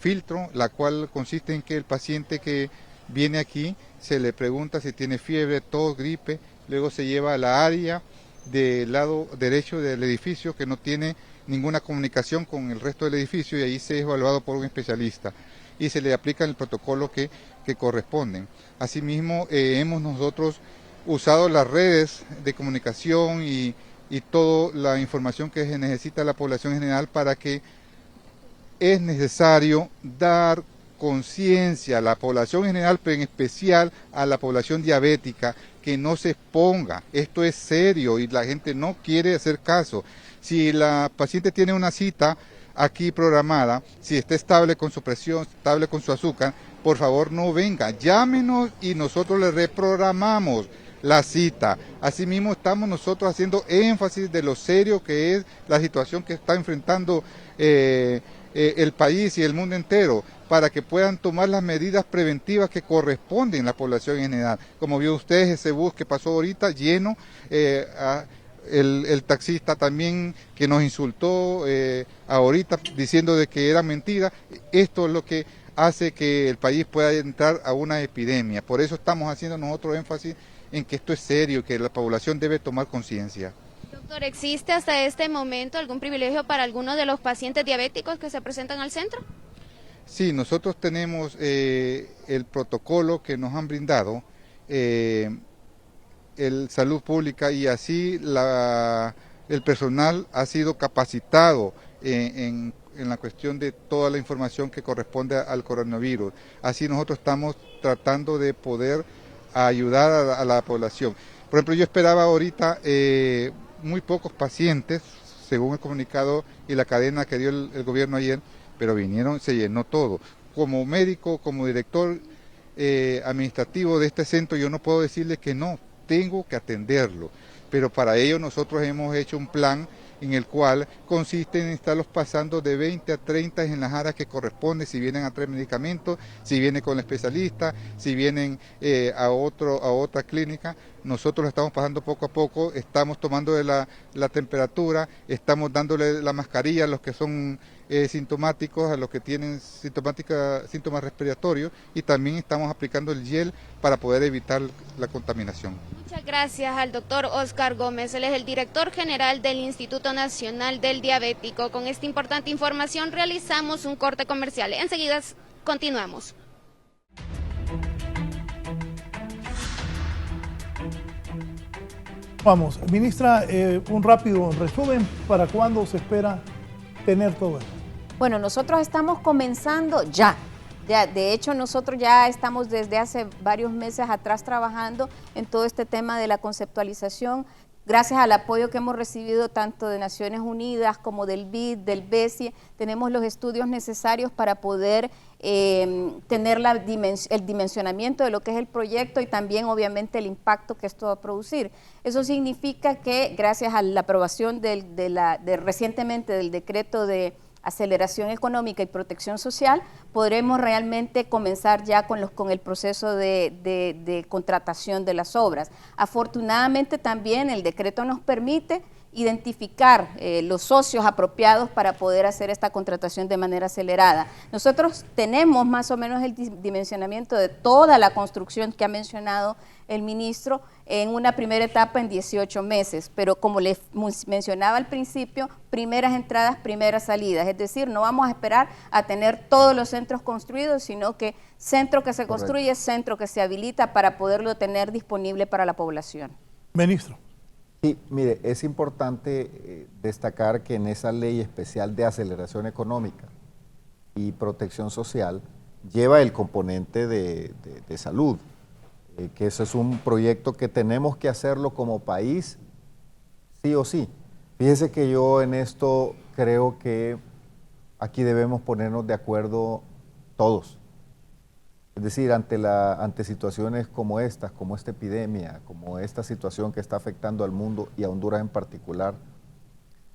filtro, la cual consiste en que el paciente que viene aquí se le pregunta si tiene fiebre, tos, gripe, luego se lleva a la área del lado derecho del edificio que no tiene ninguna comunicación con el resto del edificio y ahí se es evaluado por un especialista y se le aplica el protocolo que corresponden. Asimismo, hemos nosotros usado las redes de comunicación y toda la información que se necesita la población general para que es necesario dar conciencia a la población general, pero en especial a la población diabética, que no se exponga. Esto es serio y la gente no quiere hacer caso. Si la paciente tiene una cita aquí programada, si está estable con su presión, estable con su azúcar, por favor no venga, llámenos y nosotros le reprogramamos la cita. Asimismo estamos nosotros haciendo énfasis de lo serio que es la situación que está enfrentando el país y el mundo entero, para que puedan tomar las medidas preventivas que corresponden a la población en general. Como vio ustedes, ese bus que pasó ahorita lleno, el taxista también que nos insultó ahorita diciendo de que era mentira. Esto es lo que hace que el país pueda entrar a una epidemia. Por eso estamos haciendo nosotros énfasis en que esto es serio, que la población debe tomar conciencia. Doctor, ¿existe hasta este momento algún privilegio para algunos de los pacientes diabéticos que se presentan al centro? Sí, nosotros tenemos el protocolo que nos han brindado el Salud Pública y así el personal ha sido capacitado en la cuestión de toda la información que corresponde al coronavirus. Así nosotros estamos tratando de poder ayudar a la población. Por ejemplo, yo esperaba ahorita muy pocos pacientes, según el comunicado y la cadena que dio el gobierno ayer, pero vinieron, se llenó todo. Como médico, como director administrativo de este centro, yo no puedo decirle que no, tengo que atenderlo, pero para ello nosotros hemos hecho un plan en el cual consiste en estarlos pasando de 20 a 30 en las áreas que corresponden, si vienen a 3 medicamentos, si vienen con el especialista, si vienen a otra clínica. Nosotros lo estamos pasando poco a poco, estamos tomando la temperatura, estamos dándole la mascarilla a los que son sintomáticos, a los que tienen síntomas respiratorios y también estamos aplicando el gel para poder evitar la contaminación. Muchas gracias al doctor Oscar Gómez, él es el director general del Instituto Nacional del Diabético. Con esta importante información realizamos un corte comercial. Enseguida continuamos. Vamos, ministra, un rápido resumen, ¿para cuándo se espera tener todo esto? Bueno, nosotros estamos comenzando ya. De hecho, nosotros ya estamos desde hace varios meses atrás trabajando en todo este tema de la conceptualización gracias al apoyo que hemos recibido tanto de Naciones Unidas como del BID, del BESIE, tenemos los estudios necesarios para poder tener el dimensionamiento de lo que es el proyecto y también obviamente el impacto que esto va a producir. Eso significa que gracias a la aprobación recientemente del decreto de aceleración económica y protección social, podremos realmente comenzar ya con el proceso de contratación de las obras. Afortunadamente también el decreto nos permite identificar los socios apropiados para poder hacer esta contratación de manera acelerada. Nosotros tenemos más o menos el dimensionamiento de toda la construcción que ha mencionado el ministro en una primera etapa en 18 meses, pero como les mencionaba al principio, primeras entradas, primeras salidas, es decir, no vamos a esperar a tener todos los centros construidos, sino que centro que se construye, centro que se habilita para poderlo tener disponible para la población. Ministro. Sí, mire, es importante destacar que en esa ley especial de aceleración económica y protección social lleva el componente de salud, que ese es un proyecto que tenemos que hacerlo como país, sí o sí. Fíjese que yo en esto creo que aquí debemos ponernos de acuerdo todos. Es decir, ante situaciones como estas, como esta epidemia, como esta situación que está afectando al mundo y a Honduras en particular,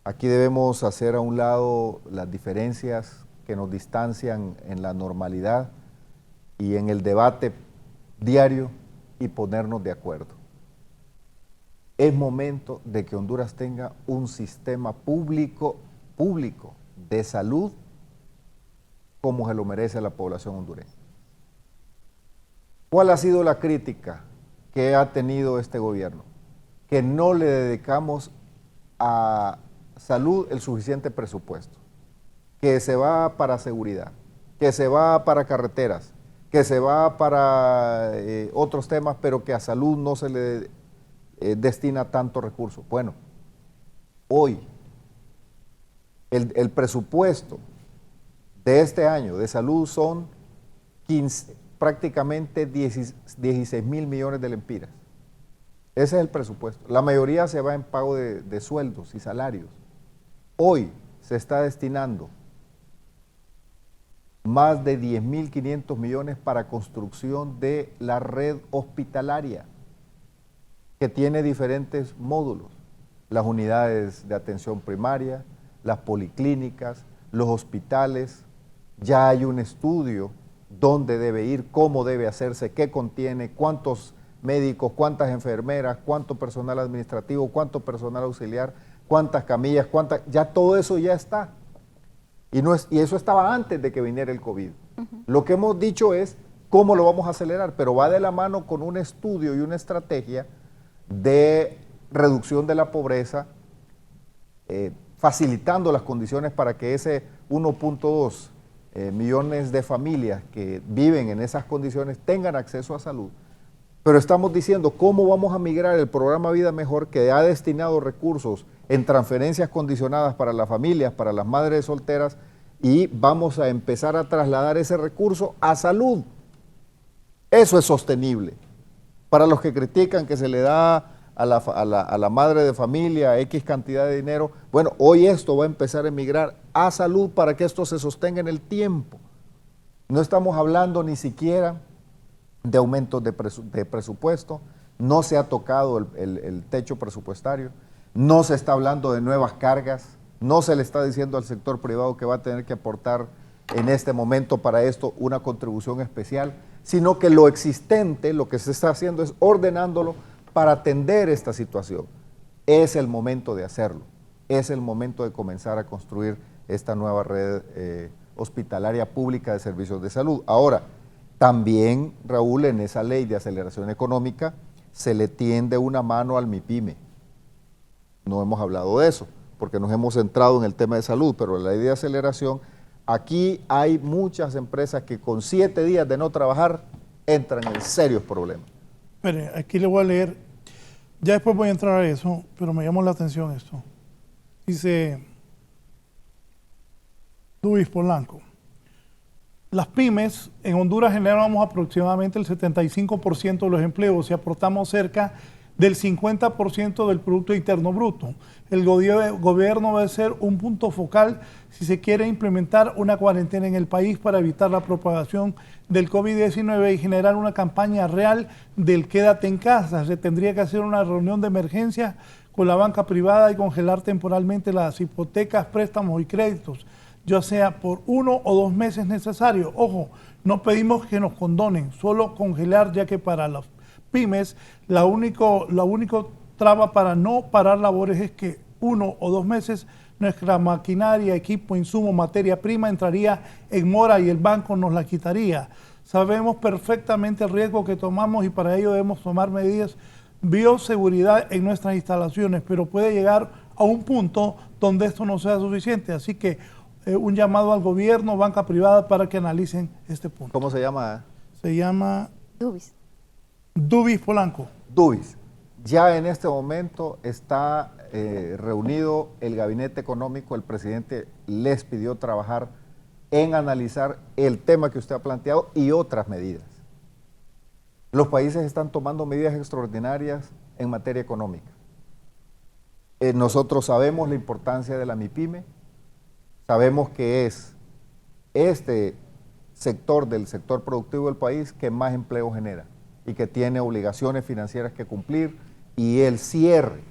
aquí debemos hacer a un lado las diferencias que nos distancian en la normalidad y en el debate diario y ponernos de acuerdo. Es momento de que Honduras tenga un sistema público de salud como se lo merece la población hondureña. ¿Cuál ha sido la crítica que ha tenido este gobierno? Que no le dedicamos a salud el suficiente presupuesto, que se va para seguridad, que se va para carreteras, que se va para otros temas, pero que a salud no se le destina tanto recurso. Bueno, hoy el presupuesto de este año de salud son prácticamente 16 mil millones de lempiras. Ese es el presupuesto. La mayoría se va en pago de sueldos y salarios. Hoy se está destinando más de 10.500 millones para construcción de la red hospitalaria, que tiene diferentes módulos: las unidades de atención primaria, las policlínicas, los hospitales. Ya hay un estudio dónde debe ir, cómo debe hacerse, qué contiene, cuántos médicos, cuántas enfermeras, cuánto personal administrativo, cuánto personal auxiliar, cuántas camillas, ya todo eso ya está. Y eso estaba antes de que viniera el COVID. Lo que hemos dicho es cómo lo vamos a acelerar, pero va de la mano con un estudio y una estrategia de reducción de la pobreza, facilitando las condiciones para que ese 1.2 millones de familias que viven en esas condiciones tengan acceso a salud. Pero estamos diciendo cómo vamos a migrar el programa Vida Mejor, que ha destinado recursos en transferencias condicionadas para las familias, para las madres solteras, y vamos a empezar a trasladar ese recurso a salud. Eso es sostenible. Para los que critican que se le da a la madre de familia X cantidad de dinero, bueno, hoy esto va a empezar a emigrar a salud para que esto se sostenga en el tiempo. No estamos hablando ni siquiera de aumentos de presupuesto, no se ha tocado el techo presupuestario, no se está hablando de nuevas cargas, no se le está diciendo al sector privado que va a tener que aportar en este momento para esto una contribución especial, sino que lo existente, lo que se está haciendo es ordenándolo para atender esta situación. Es el momento de hacerlo, es el momento de comenzar a construir esta nueva red hospitalaria pública de servicios de salud. Ahora, también, Raúl, en esa ley de aceleración económica se le tiende una mano al MIPYME. No hemos hablado de eso, porque nos hemos centrado en el tema de salud, pero la ley de aceleración, aquí hay muchas empresas que con 7 días de no trabajar entran en serios problemas. Mire, aquí le voy a leer, ya después voy a entrar a eso, pero me llamó la atención esto. Dice Luis Polanco: las pymes en Honduras generamos aproximadamente el 75% de los empleos y aportamos cerca del 50% del Producto Interno Bruto. El gobierno va a ser un punto focal si se quiere implementar una cuarentena en el país para evitar la propagación del COVID-19 y generar una campaña real del quédate en casa. Se tendría que hacer una reunión de emergencia con la banca privada y congelar temporalmente las hipotecas, préstamos y créditos, ya sea por 1 o 2 meses necesarios. Ojo, no pedimos que nos condonen, solo congelar, ya que para las pymes la único traba para no parar labores es que 1 o 2 meses nuestra maquinaria, equipo, insumo, materia prima entraría en mora y el banco nos la quitaría. Sabemos perfectamente el riesgo que tomamos y para ello debemos tomar medidas bioseguridad en nuestras instalaciones, pero puede llegar a un punto donde esto no sea suficiente. Así que un llamado al gobierno, banca privada, para que analicen este punto. ¿Cómo se llama? Se llama Dubis. Dubis Polanco. Dubis. Ya en este momento está reunido el gabinete económico, el presidente les pidió trabajar en analizar el tema que usted ha planteado y otras medidas. Los países están tomando medidas extraordinarias en materia económica. Nosotros sabemos la importancia de la MIPYME, sabemos que es este sector del sector productivo del país que más empleo genera y que tiene obligaciones financieras que cumplir, y el cierre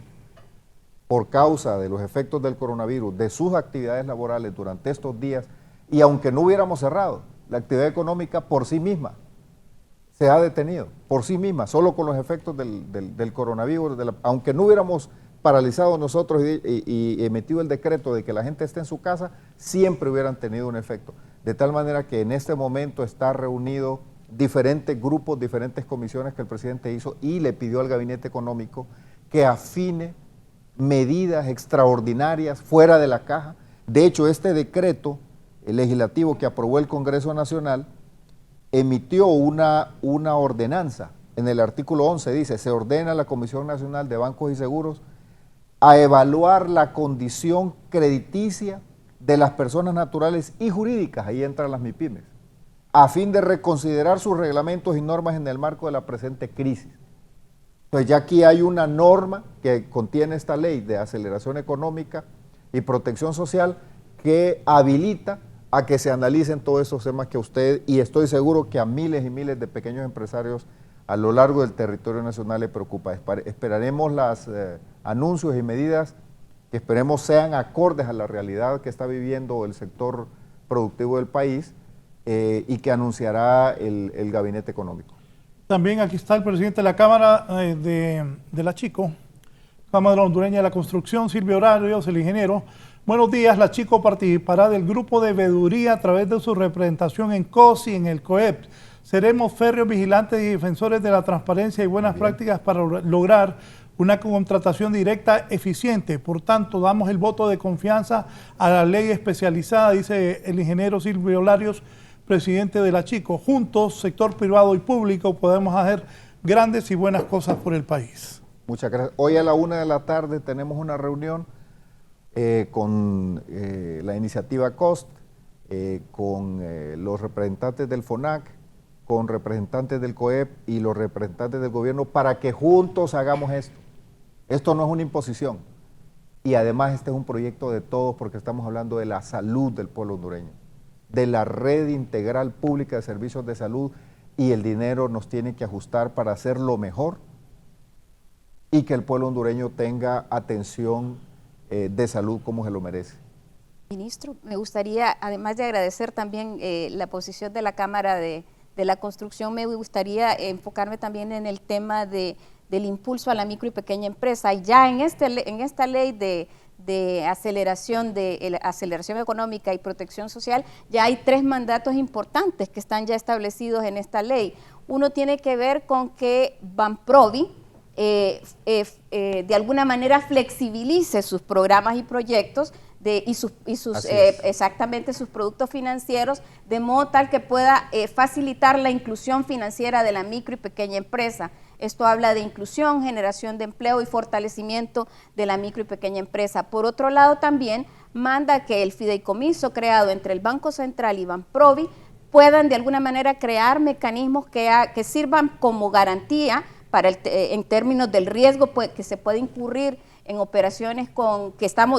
por causa de los efectos del coronavirus de sus actividades laborales durante estos días, y aunque no hubiéramos cerrado, la actividad económica por sí misma se ha detenido, por sí misma, solo con los efectos del coronavirus, aunque no hubiéramos paralizado nosotros y emitido el decreto de que la gente esté en su casa, siempre hubieran tenido un efecto. De tal manera que en este momento está reunido diferentes grupos, diferentes comisiones que el presidente hizo y le pidió al gabinete económico que afine medidas extraordinarias fuera de la caja. De hecho, este decreto legislativo que aprobó el Congreso Nacional emitió una ordenanza. En el artículo 11 dice: se ordena a la Comisión Nacional de Bancos y Seguros a evaluar la condición crediticia de las personas naturales y jurídicas, ahí entran las MIPYMES, a fin de reconsiderar sus reglamentos y normas en el marco de la presente crisis. Entonces ya aquí hay una norma que contiene esta ley de aceleración económica y protección social que habilita a que se analicen todos esos temas que a usted, y estoy seguro que a miles y miles de pequeños empresarios a lo largo del territorio nacional le preocupa. Esperaremos los anuncios y medidas que esperemos sean acordes a la realidad que está viviendo el sector productivo del país y que anunciará el gabinete económico. También aquí está el presidente de la Cámara de la Chico, Cámara Hondureña de la Construcción, Silvio Horarios, el ingeniero. Buenos días. La Chico participará del grupo de veeduría a través de su representación en COSI, en el COEP. Seremos férreos vigilantes y defensores de la transparencia y buenas prácticas para lograr una contratación directa eficiente. Por tanto, damos el voto de confianza a la ley especializada, dice el ingeniero Silvio Horarios, presidente de la Chico. Juntos, sector privado y público, podemos hacer grandes y buenas cosas por el país. Muchas gracias. Hoy a la 1 de la tarde tenemos una reunión con la iniciativa COST, con los representantes del FONAC, con representantes del COEP y los representantes del gobierno para que juntos hagamos esto. Esto no es una imposición y además este es un proyecto de todos porque estamos hablando de la salud del pueblo hondureño, de la red integral pública de servicios de salud, y el dinero nos tiene que ajustar para hacerlo mejor y que el pueblo hondureño tenga atención de salud como se lo merece. Ministro, me gustaría, además de agradecer también la posición de la Cámara de la Construcción, me gustaría enfocarme también en el tema del impulso a la micro y pequeña empresa. Ya en esta ley de aceleración económica y protección social, ya hay 3 mandatos importantes que están ya establecidos en esta ley. Uno tiene que ver con que Banprovi de alguna manera flexibilice sus programas y proyectos exactamente sus productos financieros, de modo tal que pueda facilitar la inclusión financiera de la micro y pequeña empresa. Esto habla de inclusión, generación de empleo y fortalecimiento de la micro y pequeña empresa. Por otro lado, también manda que el fideicomiso creado entre el Banco Central y Banprovi puedan de alguna manera crear mecanismos que sirvan como garantía en términos del riesgo que se puede incurrir en operaciones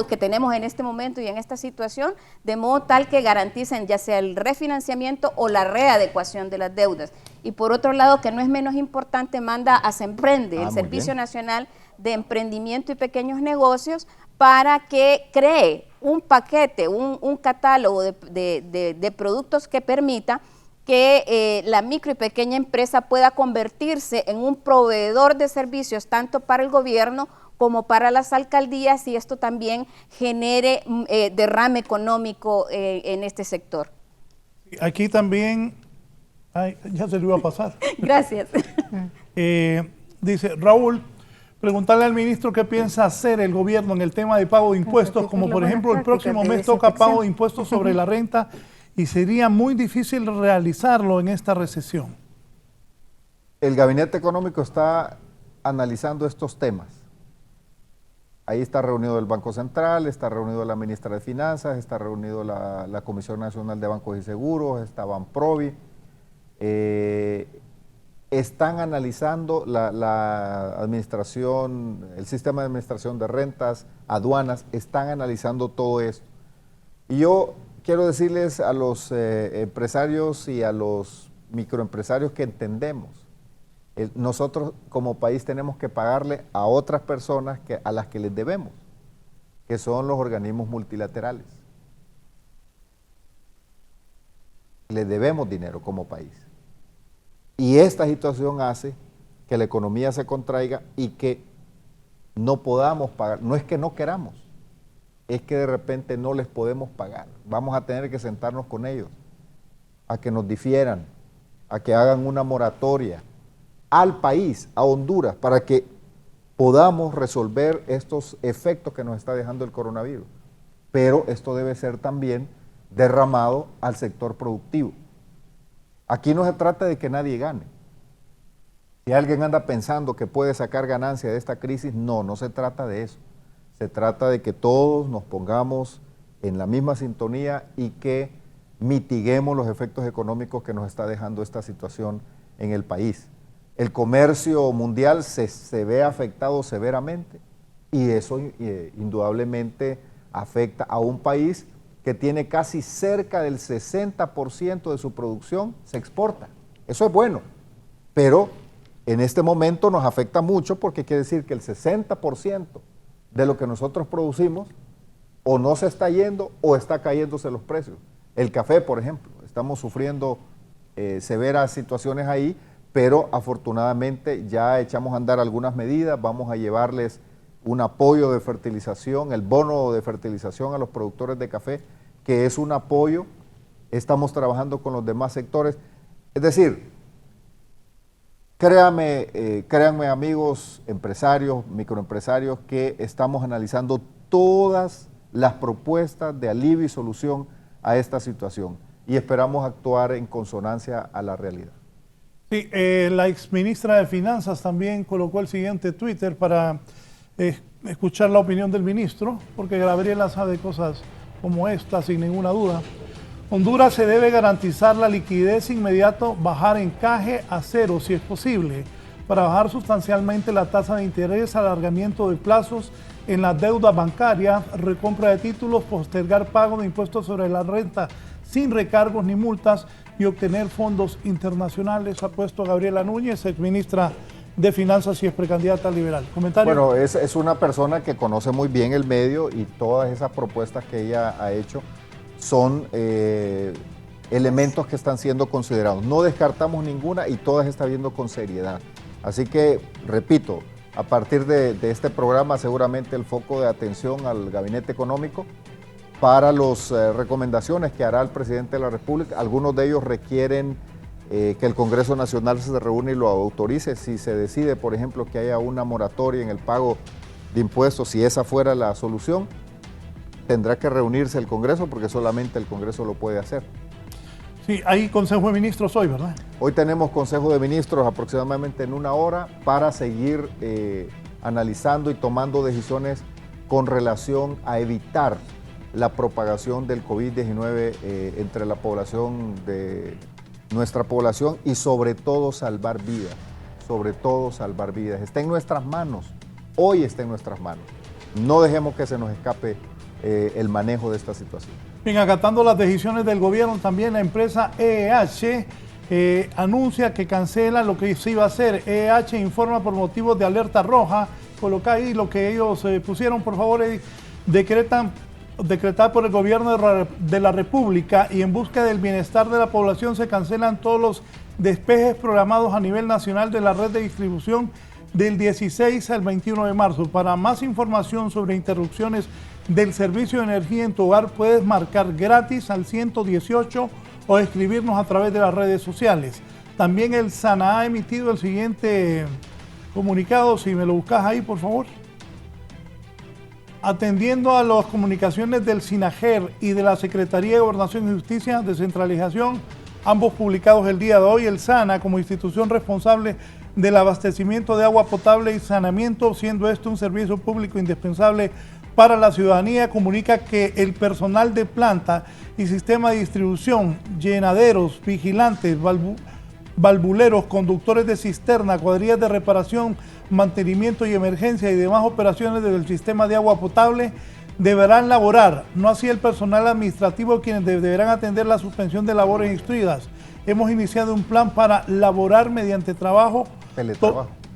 que tenemos en este momento y en esta situación, de modo tal que garanticen ya sea el refinanciamiento o la readecuación de las deudas. Y por otro lado, que no es menos importante, manda a SEMPRENDE, el Servicio Nacional de Emprendimiento y Pequeños Negocios, para que cree un paquete, un catálogo de productos que permita que la micro y pequeña empresa pueda convertirse en un proveedor de servicios tanto para el gobierno como para las alcaldías, y esto también genere derrame económico en este sector. Aquí también, ya se lo iba a pasar. Gracias. Dice Raúl, preguntarle al ministro qué piensa hacer el gobierno en el tema de pago de impuestos, como por ejemplo el próximo mes toca pago de impuestos sobre la renta y sería muy difícil realizarlo en esta recesión. El Gabinete Económico está analizando estos temas. Ahí está reunido el Banco Central, está reunido la ministra de Finanzas, está reunido la Comisión Nacional de Bancos y Seguros, está Banprovi. Están analizando la administración, el sistema de administración de rentas, aduanas, están analizando todo esto. Y yo quiero decirles a los empresarios y a los microempresarios que entendemos, nosotros como país tenemos que pagarle a otras personas a las que les debemos, que son los organismos multilaterales. Les debemos dinero como país. Y esta situación hace que la economía se contraiga y que no podamos pagar. No es que no queramos, es que de repente no les podemos pagar. Vamos a tener que sentarnos con ellos, a que nos difieran, a que hagan una moratoria al país, a Honduras, para que podamos resolver estos efectos que nos está dejando el coronavirus. Pero esto debe ser también derramado al sector productivo. Aquí no se trata de que nadie gane. Si alguien anda pensando que puede sacar ganancia de esta crisis, no se trata de eso. Se trata de que todos nos pongamos en la misma sintonía y que mitiguemos los efectos económicos que nos está dejando esta situación en el país. El comercio mundial se ve afectado severamente y eso indudablemente afecta a un país que tiene casi cerca del 60% de su producción se exporta. Eso es bueno, pero en este momento nos afecta mucho porque quiere decir que el 60% de lo que nosotros producimos o no se está yendo o está cayéndose los precios. El café, por ejemplo, estamos sufriendo severas situaciones ahí, pero afortunadamente ya echamos a andar algunas medidas, vamos a llevarles un apoyo de fertilización, el bono de fertilización a los productores de café, que es un apoyo, estamos trabajando con los demás sectores. Es decir, créanme amigos, empresarios, microempresarios, que estamos analizando todas las propuestas de alivio y solución a esta situación y esperamos actuar en consonancia a la realidad. Sí, la exministra de Finanzas también colocó el siguiente Twitter para escuchar la opinión del ministro, porque Gabriela sabe cosas como esta sin ninguna duda. Honduras se debe garantizar la liquidez inmediato, bajar encaje a cero si es posible, para bajar sustancialmente la tasa de interés, alargamiento de plazos en la deuda bancaria, recompra de títulos, postergar pago de impuestos sobre la renta sin recargos ni multas y obtener fondos internacionales, ha puesto Gabriela Núñez, exministra de Finanzas y es precandidata liberal. ¿Comentario? Bueno, es una persona que conoce muy bien el medio y todas esas propuestas que ella ha hecho son elementos que están siendo considerados. No descartamos ninguna y todas están viendo con seriedad. Así que, repito, a partir de este programa seguramente el foco de atención al Gabinete Económico para las recomendaciones que hará el Presidente de la República. Algunos de ellos requieren que el Congreso Nacional se reúne y lo autorice. Si se decide, por ejemplo, que haya una moratoria en el pago de impuestos, si esa fuera la solución, tendrá que reunirse el Congreso porque solamente el Congreso lo puede hacer. Sí, hay Consejo de Ministros hoy, ¿verdad? Hoy tenemos Consejo de Ministros aproximadamente en 1 hora para seguir analizando y tomando decisiones con relación a evitar la propagación del COVID-19 entre la población de nuestra población y sobre todo salvar vidas. sobre todo salvar vidas. Está en nuestras manos, hoy está en nuestras manos. No dejemos que se nos escape el manejo de esta situación. Bien, acatando las decisiones del gobierno, también la empresa EEH anuncia que cancela lo que se iba a hacer. EEH informa por motivos de alerta roja. Coloca ahí lo que ellos pusieron, por favor, decretar por el gobierno de la República, y en busca del bienestar de la población se cancelan todos los despejes programados a nivel nacional de la red de distribución del 16 al 21 de marzo. Para más información sobre interrupciones del servicio de energía en tu hogar, puedes marcar gratis al 118 o escribirnos a través de las redes sociales. También el SANA ha emitido el siguiente comunicado, si me lo buscas ahí, por favor. Atendiendo a las comunicaciones del SINAGER y de la Secretaría de Gobernación y Justicia, Descentralización, ambos publicados el día de hoy, el SANA, como institución responsable del abastecimiento de agua potable y saneamiento, siendo esto un servicio público indispensable para la ciudadanía, comunica que el personal de planta y sistema de distribución, llenaderos, vigilantes, valvuleros, conductores de cisterna, cuadrillas de reparación, mantenimiento y emergencia y demás operaciones del sistema de agua potable deberán laborar, no así el personal administrativo, quienes deberán atender la suspensión de labores instruidas. Hemos iniciado un plan para laborar mediante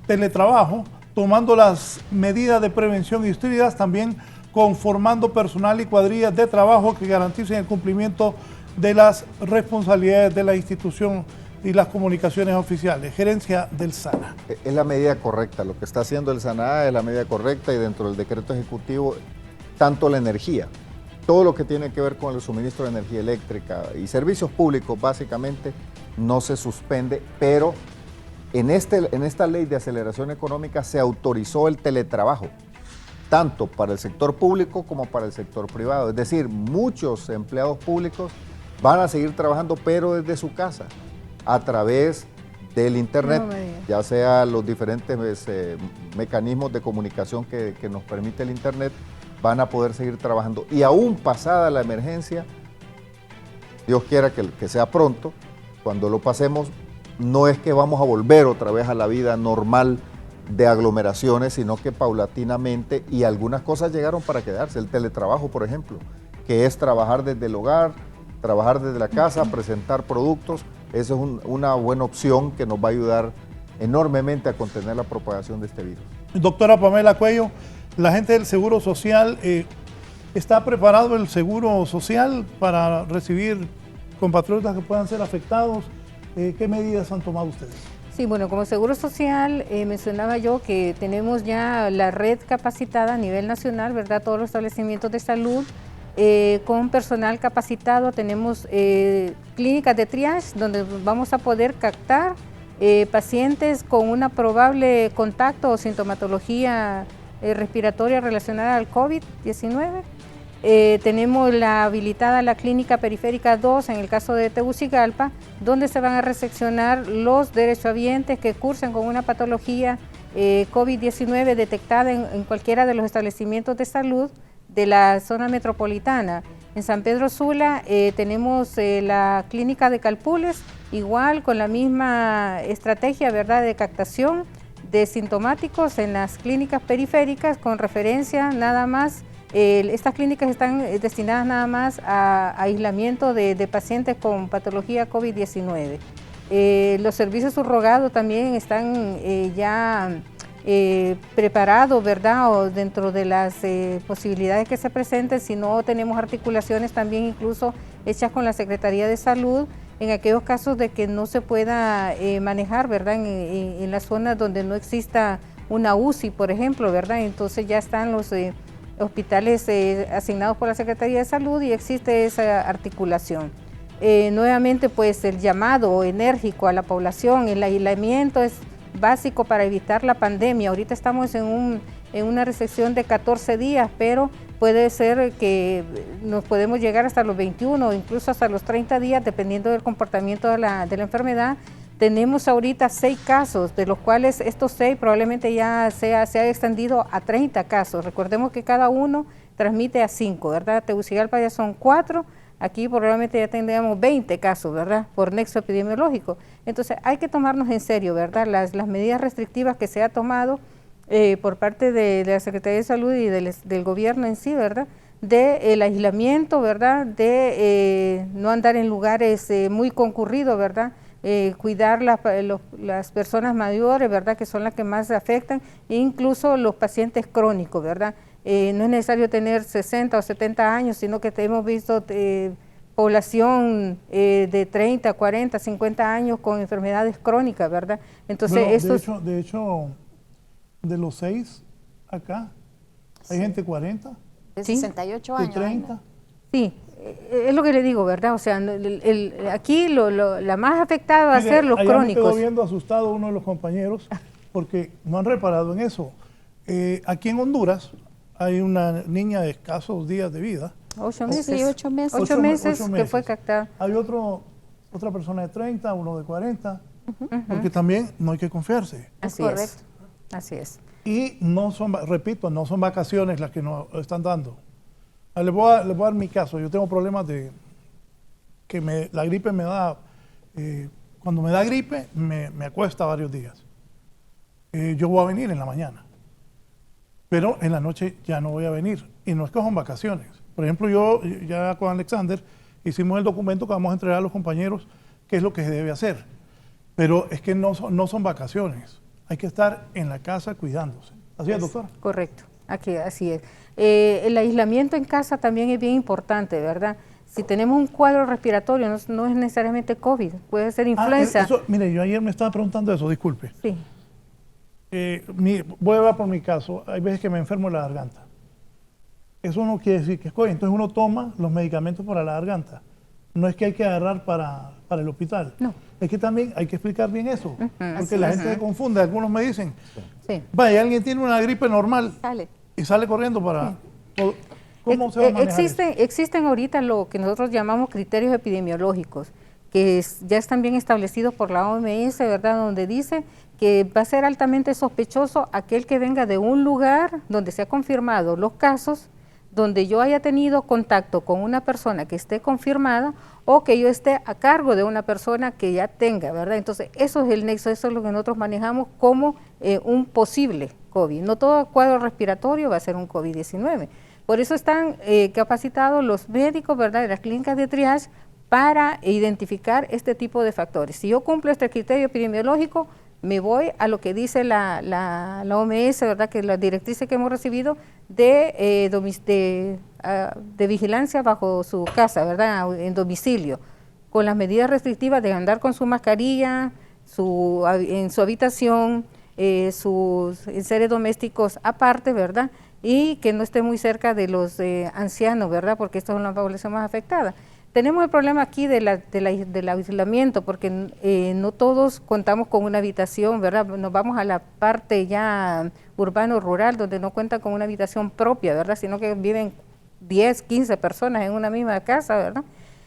teletrabajo, tomando las medidas de prevención instruidas, también conformando personal y cuadrillas de trabajo que garanticen el cumplimiento de las responsabilidades de la institución y las comunicaciones oficiales. Gerencia del SANA. Es la medida correcta, lo que está haciendo el SANA es la medida correcta, y dentro del decreto ejecutivo, tanto la energía, todo lo que tiene que ver con el suministro de energía eléctrica y servicios públicos básicamente no se suspende, pero en esta ley de aceleración económica se autorizó el teletrabajo, tanto para el sector público como para el sector privado. Es decir, muchos empleados públicos van a seguir trabajando, pero desde su casa, a través del internet, ya sea los diferentes mecanismos de comunicación que nos permite el internet, van a poder seguir trabajando. Y aún pasada la emergencia, Dios quiera que sea pronto, cuando lo pasemos, no es que vamos a volver otra vez a la vida normal de aglomeraciones, sino que paulatinamente, y algunas cosas llegaron para quedarse. El teletrabajo, por ejemplo, que es trabajar desde el hogar, trabajar desde la casa, presentar productos. Esa es una buena opción que nos va a ayudar enormemente a contener la propagación de este virus. Doctora Pamela Cuello, la gente del Seguro Social, ¿está preparado el Seguro Social para recibir compatriotas que puedan ser afectados? ¿Qué medidas han tomado ustedes? Sí, bueno, como Seguro Social mencionaba yo que tenemos ya la red capacitada a nivel nacional, ¿verdad? Todos los establecimientos de salud con personal capacitado. Tenemos clínicas de triage donde vamos a poder captar pacientes con una probable contacto o sintomatología respiratoria relacionada al COVID-19. Tenemos habilitada la clínica periférica 2 en el caso de Tegucigalpa, donde se van a reseccionar los derechohabientes que cursen con una patología COVID-19 detectada en cualquiera de los establecimientos de salud de la zona metropolitana. En San Pedro Sula tenemos la clínica de Calpules, igual con la misma estrategia, ¿verdad?, de captación de sintomáticos en las clínicas periféricas, con referencia nada más. Estas clínicas están destinadas nada más a aislamiento de pacientes con patología COVID-19. Los servicios subrogados también están ya preparados, ¿verdad?, o dentro de las posibilidades que se presenten. Si no, tenemos articulaciones también incluso hechas con la Secretaría de Salud en aquellos casos de que no se pueda manejar, ¿verdad?, en las zonas donde no exista una UCI, por ejemplo, ¿verdad? Entonces ya están los hospitales asignados por la Secretaría de Salud y existe esa articulación. Nuevamente, pues el llamado enérgico a la población, el aislamiento es básico para evitar la pandemia. Ahorita estamos en una recesión de 14 días, pero puede ser que nos podemos llegar hasta los 21 o incluso hasta los 30 días, dependiendo del comportamiento de la enfermedad. Tenemos ahorita 6 casos, de los cuales estos 6 probablemente ya se ha extendido a 30 casos. Recordemos que cada uno transmite a 5, ¿verdad? Tegucigalpa ya son 4, aquí probablemente ya tendríamos 20 casos, ¿verdad?, por nexo epidemiológico. Entonces hay que tomarnos en serio, ¿verdad?, las medidas restrictivas que se ha tomado por parte de la Secretaría de Salud y del gobierno en sí, ¿verdad?, del aislamiento, ¿verdad?, de no andar en lugares muy concurridos, ¿verdad?, cuidar las personas mayores, ¿verdad?, que son las que más se afectan, e incluso los pacientes crónicos, ¿verdad? No es necesario tener 60 o 70 años, sino que hemos visto población de 30, 40, 50 años con enfermedades crónicas, ¿verdad? Entonces, bueno, de hecho, de los 6 acá, hay gente 40. De 68 años. De 30. Sí, es lo que le digo, ¿verdad? O sea, aquí la más afectada va a ser los crónicos. Me quedo viendo asustado uno de los compañeros porque no han reparado en eso. Aquí en Honduras hay una niña de escasos días de vida. 8 meses. Sí, 8 meses. 8 meses que fue captada. Hay otra persona de 30, uno de 40, porque también no hay que confiarse. Así es. Así es. Y no son, repito, no son vacaciones las que nos están dando. Les voy a dar mi caso. Yo tengo problemas de que la gripe me da, cuando me da gripe me acuesta varios días. Yo voy a venir en la mañana, pero en la noche ya no voy a venir. Y no es que son vacaciones. Por ejemplo, yo ya con Alexander hicimos el documento que vamos a entregar a los compañeros qué es lo que se debe hacer. Pero es que no son vacaciones. Hay que estar en la casa cuidándose. ¿Así es, doctora? Correcto, aquí así es. El aislamiento en casa también es bien importante, ¿verdad? Si tenemos un cuadro respiratorio, no es necesariamente COVID, puede ser influenza. Mire, yo ayer me estaba preguntando eso, disculpe. Sí. Voy a hablar por mi caso, hay veces que me enfermo de la garganta. Eso no quiere decir que es COVID, entonces uno toma los medicamentos para la garganta. No es que hay que agarrar para el hospital. No. Es que también hay que explicar bien eso, porque la gente se confunde. Algunos me dicen, vaya, alguien tiene una gripe normal y sale corriendo para... ¿Cómo se va a manejar eso? Existen ahorita lo que nosotros llamamos criterios epidemiológicos, que ya están bien establecidos por la OMS, ¿verdad?, donde dice que va a ser altamente sospechoso aquel que venga de un lugar donde se ha confirmado los casos, donde yo haya tenido contacto con una persona que esté confirmada o que yo esté a cargo de una persona que ya tenga, ¿verdad? Entonces, eso es el nexo, eso es lo que nosotros manejamos como un posible COVID. No todo cuadro respiratorio va a ser un COVID-19. Por eso están capacitados los médicos, ¿verdad?, de las clínicas de triage para identificar este tipo de factores. Si yo cumplo este criterio epidemiológico, me voy a lo que dice la OMS, ¿verdad?, que las directrices que hemos recibido de vigilancia bajo su casa, ¿verdad?, en domicilio, con las medidas restrictivas de andar con su mascarilla, en su habitación, sus seres domésticos aparte, ¿verdad?, y que no esté muy cerca de los ancianos, ¿verdad?, porque esta es la población más afectada. Tenemos el problema aquí del aislamiento, porque no todos contamos con una habitación, ¿verdad? Nos vamos a la parte ya urbano-rural, donde no cuentan con una habitación propia, ¿verdad? Sino que viven 10, 15 personas en una misma casa, ¿verdad?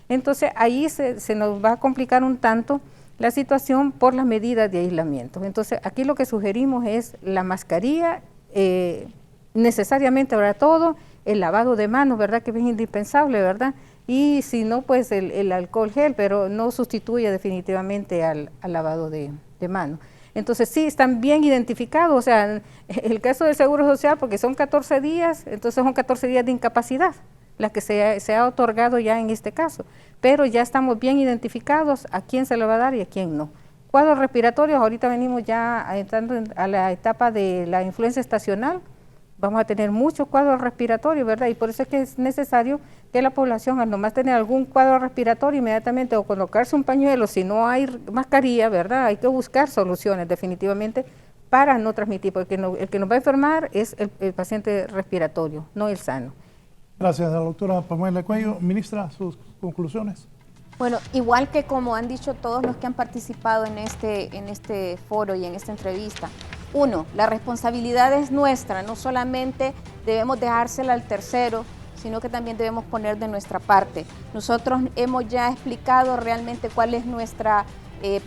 Entonces, ahí se nos va a complicar un tanto la situación por las medidas de aislamiento. Entonces, aquí lo que sugerimos es la mascarilla, necesariamente, ¿verdad?, todo, el lavado de manos, ¿verdad?, que es indispensable, ¿verdad?, y si no, pues el alcohol gel, pero no sustituye definitivamente al lavado de manos. Entonces sí, están bien identificados, o sea, el caso del Seguro Social, porque son 14 días, entonces son 14 días de incapacidad, las que se ha otorgado ya en este caso, pero ya estamos bien identificados a quién se le va a dar y a quién no. Cuadros respiratorios, ahorita venimos ya entrando a la etapa de la influenza estacional, vamos a tener muchos cuadros respiratorios, ¿verdad? Y por eso es que es necesario que la población, al nomás tener algún cuadro respiratorio, inmediatamente o colocarse un pañuelo, si no hay mascarilla, ¿verdad? Hay que buscar soluciones definitivamente para no transmitir, porque el que nos va a enfermar es el paciente respiratorio, no el sano. Gracias, la doctora Pamela Cuello. Ministra, sus conclusiones. Bueno, igual que como han dicho todos los que han participado en este foro y en esta entrevista, uno, la responsabilidad es nuestra, no solamente debemos dejársela al tercero, sino que también debemos poner de nuestra parte. Nosotros hemos ya explicado realmente cuál es nuestra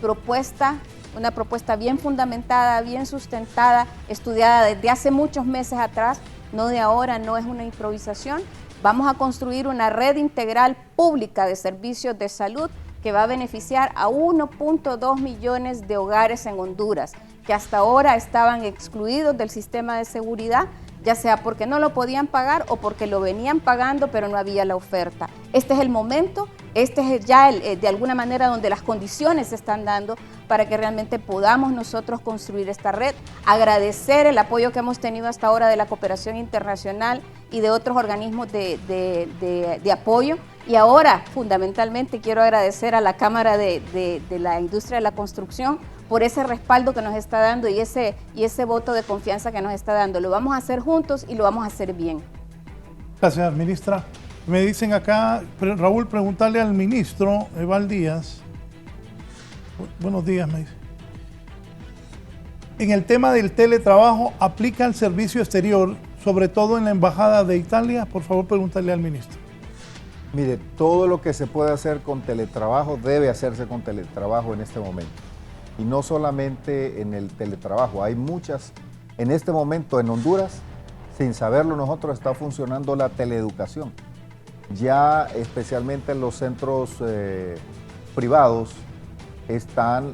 propuesta, una propuesta bien fundamentada, bien sustentada, estudiada desde hace muchos meses atrás, no de ahora, no es una improvisación, Vamos a construir una red integral pública de servicios de salud que va a beneficiar a 1.2 millones de hogares en Honduras, que hasta ahora estaban excluidos del sistema de seguridad, ya sea porque no lo podían pagar o porque lo venían pagando, pero no había la oferta. Este es el momento, este es ya de alguna manera donde las condiciones se están dando para que realmente podamos nosotros construir esta red. Agradecer el apoyo que hemos tenido hasta ahora de la cooperación internacional y de otros organismos de apoyo. Y ahora, fundamentalmente, quiero agradecer a la Cámara de la Industria de la Construcción por ese respaldo que nos está dando y ese voto de confianza que nos está dando. Lo vamos a hacer juntos y lo vamos a hacer bien. Gracias, ministra. Me dicen acá, Raúl, preguntarle al ministro Eval Díaz. Buenos días, me dice. En el tema del teletrabajo, ¿aplica el servicio exterior, sobre todo en la Embajada de Italia? Por favor, pregúntale al ministro. Mire, todo lo que se puede hacer con teletrabajo debe hacerse con teletrabajo en este momento. Y no solamente en el teletrabajo, hay muchas. En este momento en Honduras, sin saberlo nosotros, está funcionando la teleeducación. Ya especialmente en los centros privados,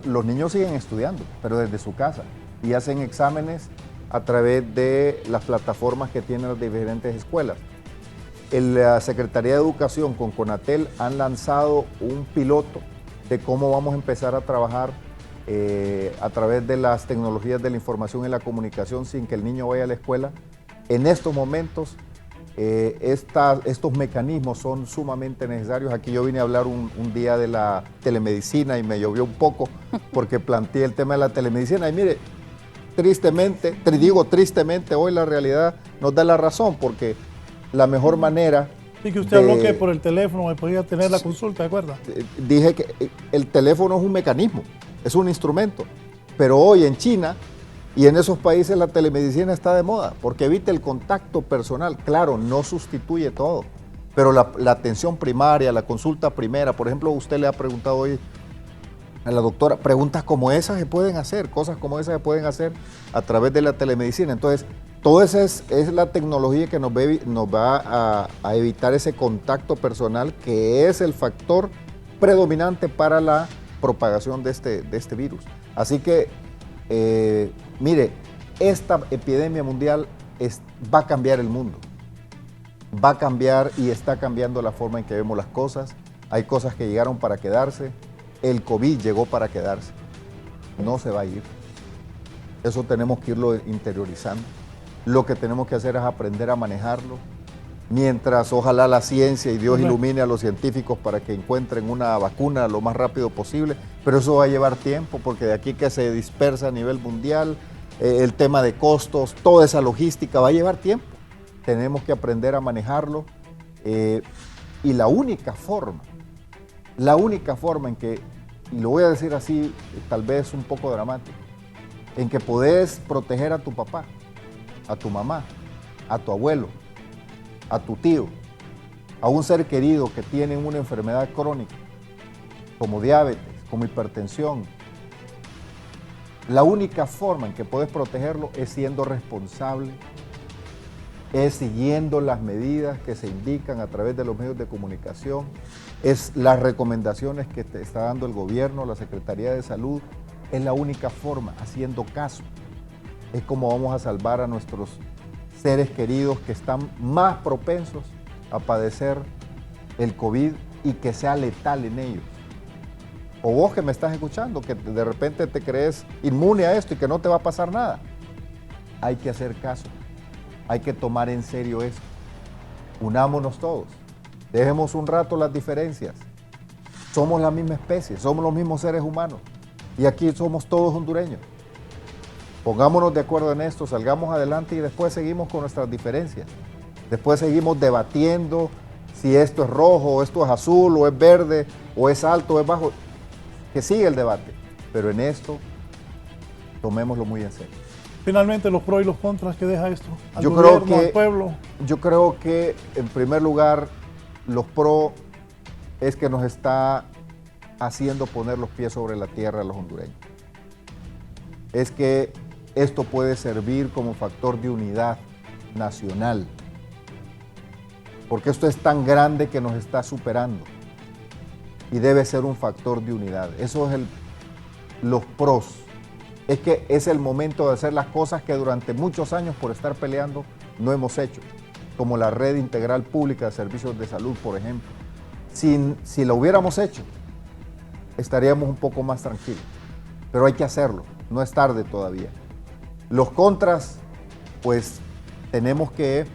los niños siguen estudiando, pero desde su casa, y hacen exámenes a través de las plataformas que tienen las diferentes escuelas. La Secretaría de Educación con CONATEL han lanzado un piloto de cómo vamos a empezar a trabajar a través de las tecnologías de la información y la comunicación sin que el niño vaya a la escuela. En estos momentos, estos mecanismos son sumamente necesarios. Aquí yo vine a hablar un día de la telemedicina y me llovió un poco porque planteé el tema de la telemedicina. Y mire, tristemente hoy la realidad nos da la razón, porque la mejor manera... Sí, que usted habló que por el teléfono me podía tener la consulta, ¿de acuerdo? Dije que el teléfono es un mecanismo, es un instrumento, pero hoy en China y en esos países la telemedicina está de moda porque evita el contacto personal. Claro, no sustituye todo, pero la atención primaria, la consulta primera, por ejemplo, usted le ha preguntado hoy a la doctora, preguntas como esas se pueden hacer, cosas como esas se pueden hacer a través de la telemedicina. Entonces, toda esa es la tecnología que nos va a evitar ese contacto personal, que es el factor predominante para la propagación de este virus. Así que, mire, esta epidemia mundial va a cambiar el mundo. Va a cambiar y está cambiando la forma en que vemos las cosas. Hay cosas que llegaron para quedarse. El COVID llegó para quedarse. No se va a ir. Eso tenemos que irlo interiorizando. Lo que tenemos que hacer es aprender a manejarlo, mientras ojalá la ciencia y Dios ilumine a los científicos para que encuentren una vacuna lo más rápido posible, pero eso va a llevar tiempo, porque de aquí que se dispersa a nivel mundial, el tema de costos, toda esa logística va a llevar tiempo. Tenemos que aprender a manejarlo y la única forma en que, y lo voy a decir así, tal vez un poco dramático, en que podés proteger a tu papá, a tu mamá, a tu abuelo, a tu tío, a un ser querido que tiene una enfermedad crónica, como diabetes, como hipertensión. La única forma en que puedes protegerlo es siendo responsable, es siguiendo las medidas que se indican a través de los medios de comunicación, es las recomendaciones que te está dando el gobierno, la Secretaría de Salud. Es la única forma, haciendo caso. Es como vamos a salvar a nuestros seres queridos que están más propensos a padecer el COVID y que sea letal en ellos. O vos que me estás escuchando, que de repente te crees inmune a esto y que no te va a pasar nada. Hay que hacer caso, hay que tomar en serio esto. Unámonos todos, dejemos un rato las diferencias. Somos la misma especie, somos los mismos seres humanos y aquí somos todos hondureños. Pongámonos de acuerdo en esto, salgamos adelante y después seguimos con nuestras diferencias. Después seguimos debatiendo si esto es rojo, o esto es azul, o es verde, o es alto, o es bajo. Que siga el debate, pero en esto tomémoslo muy en serio. Finalmente, los pros y los contras que deja esto al gobierno, al pueblo. Yo creo que, en primer lugar, los pros es que nos está haciendo poner los pies sobre la tierra a los hondureños. Es que esto puede servir como factor de unidad nacional. porque esto es tan grande que nos está superando y debe ser un factor de unidad. Eso es los pros. Es que es el momento de hacer las cosas que durante muchos años por estar peleando no hemos hecho, como la red integral pública de servicios de salud, por ejemplo. Si lo hubiéramos hecho, estaríamos un poco más tranquilos, pero hay que hacerlo, no es tarde todavía. Los contras, pues tenemos que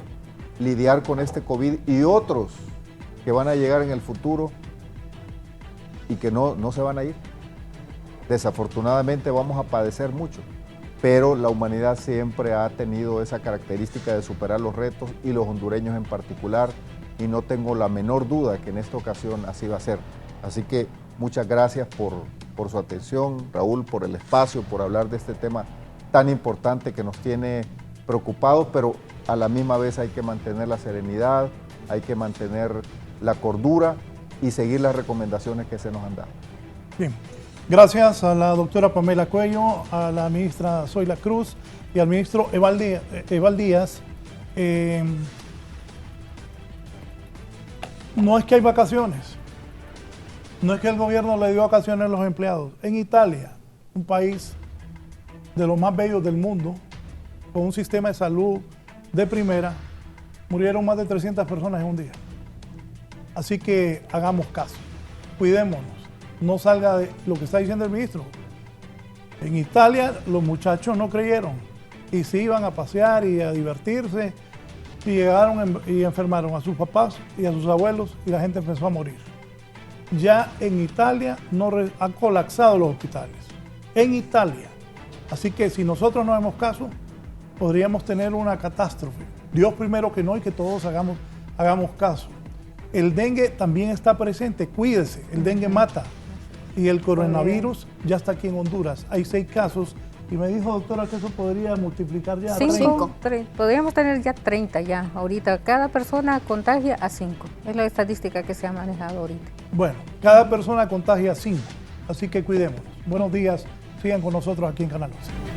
lidiar con este COVID y otros que van a llegar en el futuro y que no se van a ir. Desafortunadamente vamos a padecer mucho, pero la humanidad siempre ha tenido esa característica de superar los retos y los hondureños en particular, y no tengo la menor duda que en esta ocasión así va a ser. Así que muchas gracias por su atención, Raúl, por el espacio, por hablar de este tema tan importante que nos tiene preocupados, pero a la misma vez hay que mantener la serenidad, hay que mantener la cordura y seguir las recomendaciones que se nos han dado. Bien. Gracias a la doctora Pamela Cuello, a la ministra Zoila Cruz y al ministro Eval Díaz. No es que hay vacaciones, no es que el gobierno le dio vacaciones a los empleados. En Italia, un país de los más bellos del mundo, con un sistema de salud de primera, murieron más de 300 personas en un día. Así que hagamos caso, cuidémonos. No salga de lo que está diciendo el ministro. En Italia los muchachos no creyeron y se iban a pasear y a divertirse y llegaron y enfermaron a sus papás y a sus abuelos y la gente empezó a morir. Ya en Italia han colapsado los hospitales. En Italia. Así que si nosotros no hacemos caso, podríamos tener una catástrofe. Dios primero que no y que todos hagamos caso. El dengue también está presente, cuídese, el dengue mata. Y el coronavirus ya está aquí en Honduras. Hay 6 casos y me dijo, doctora, que eso podría multiplicar ya a 5. Podríamos tener ya 30 ya. Ahorita cada persona contagia a 5. Es la estadística que se ha manejado ahorita. Bueno, cada persona contagia a 5. Así que cuidémonos. Buenos días. Sigan con nosotros aquí en Canal 11.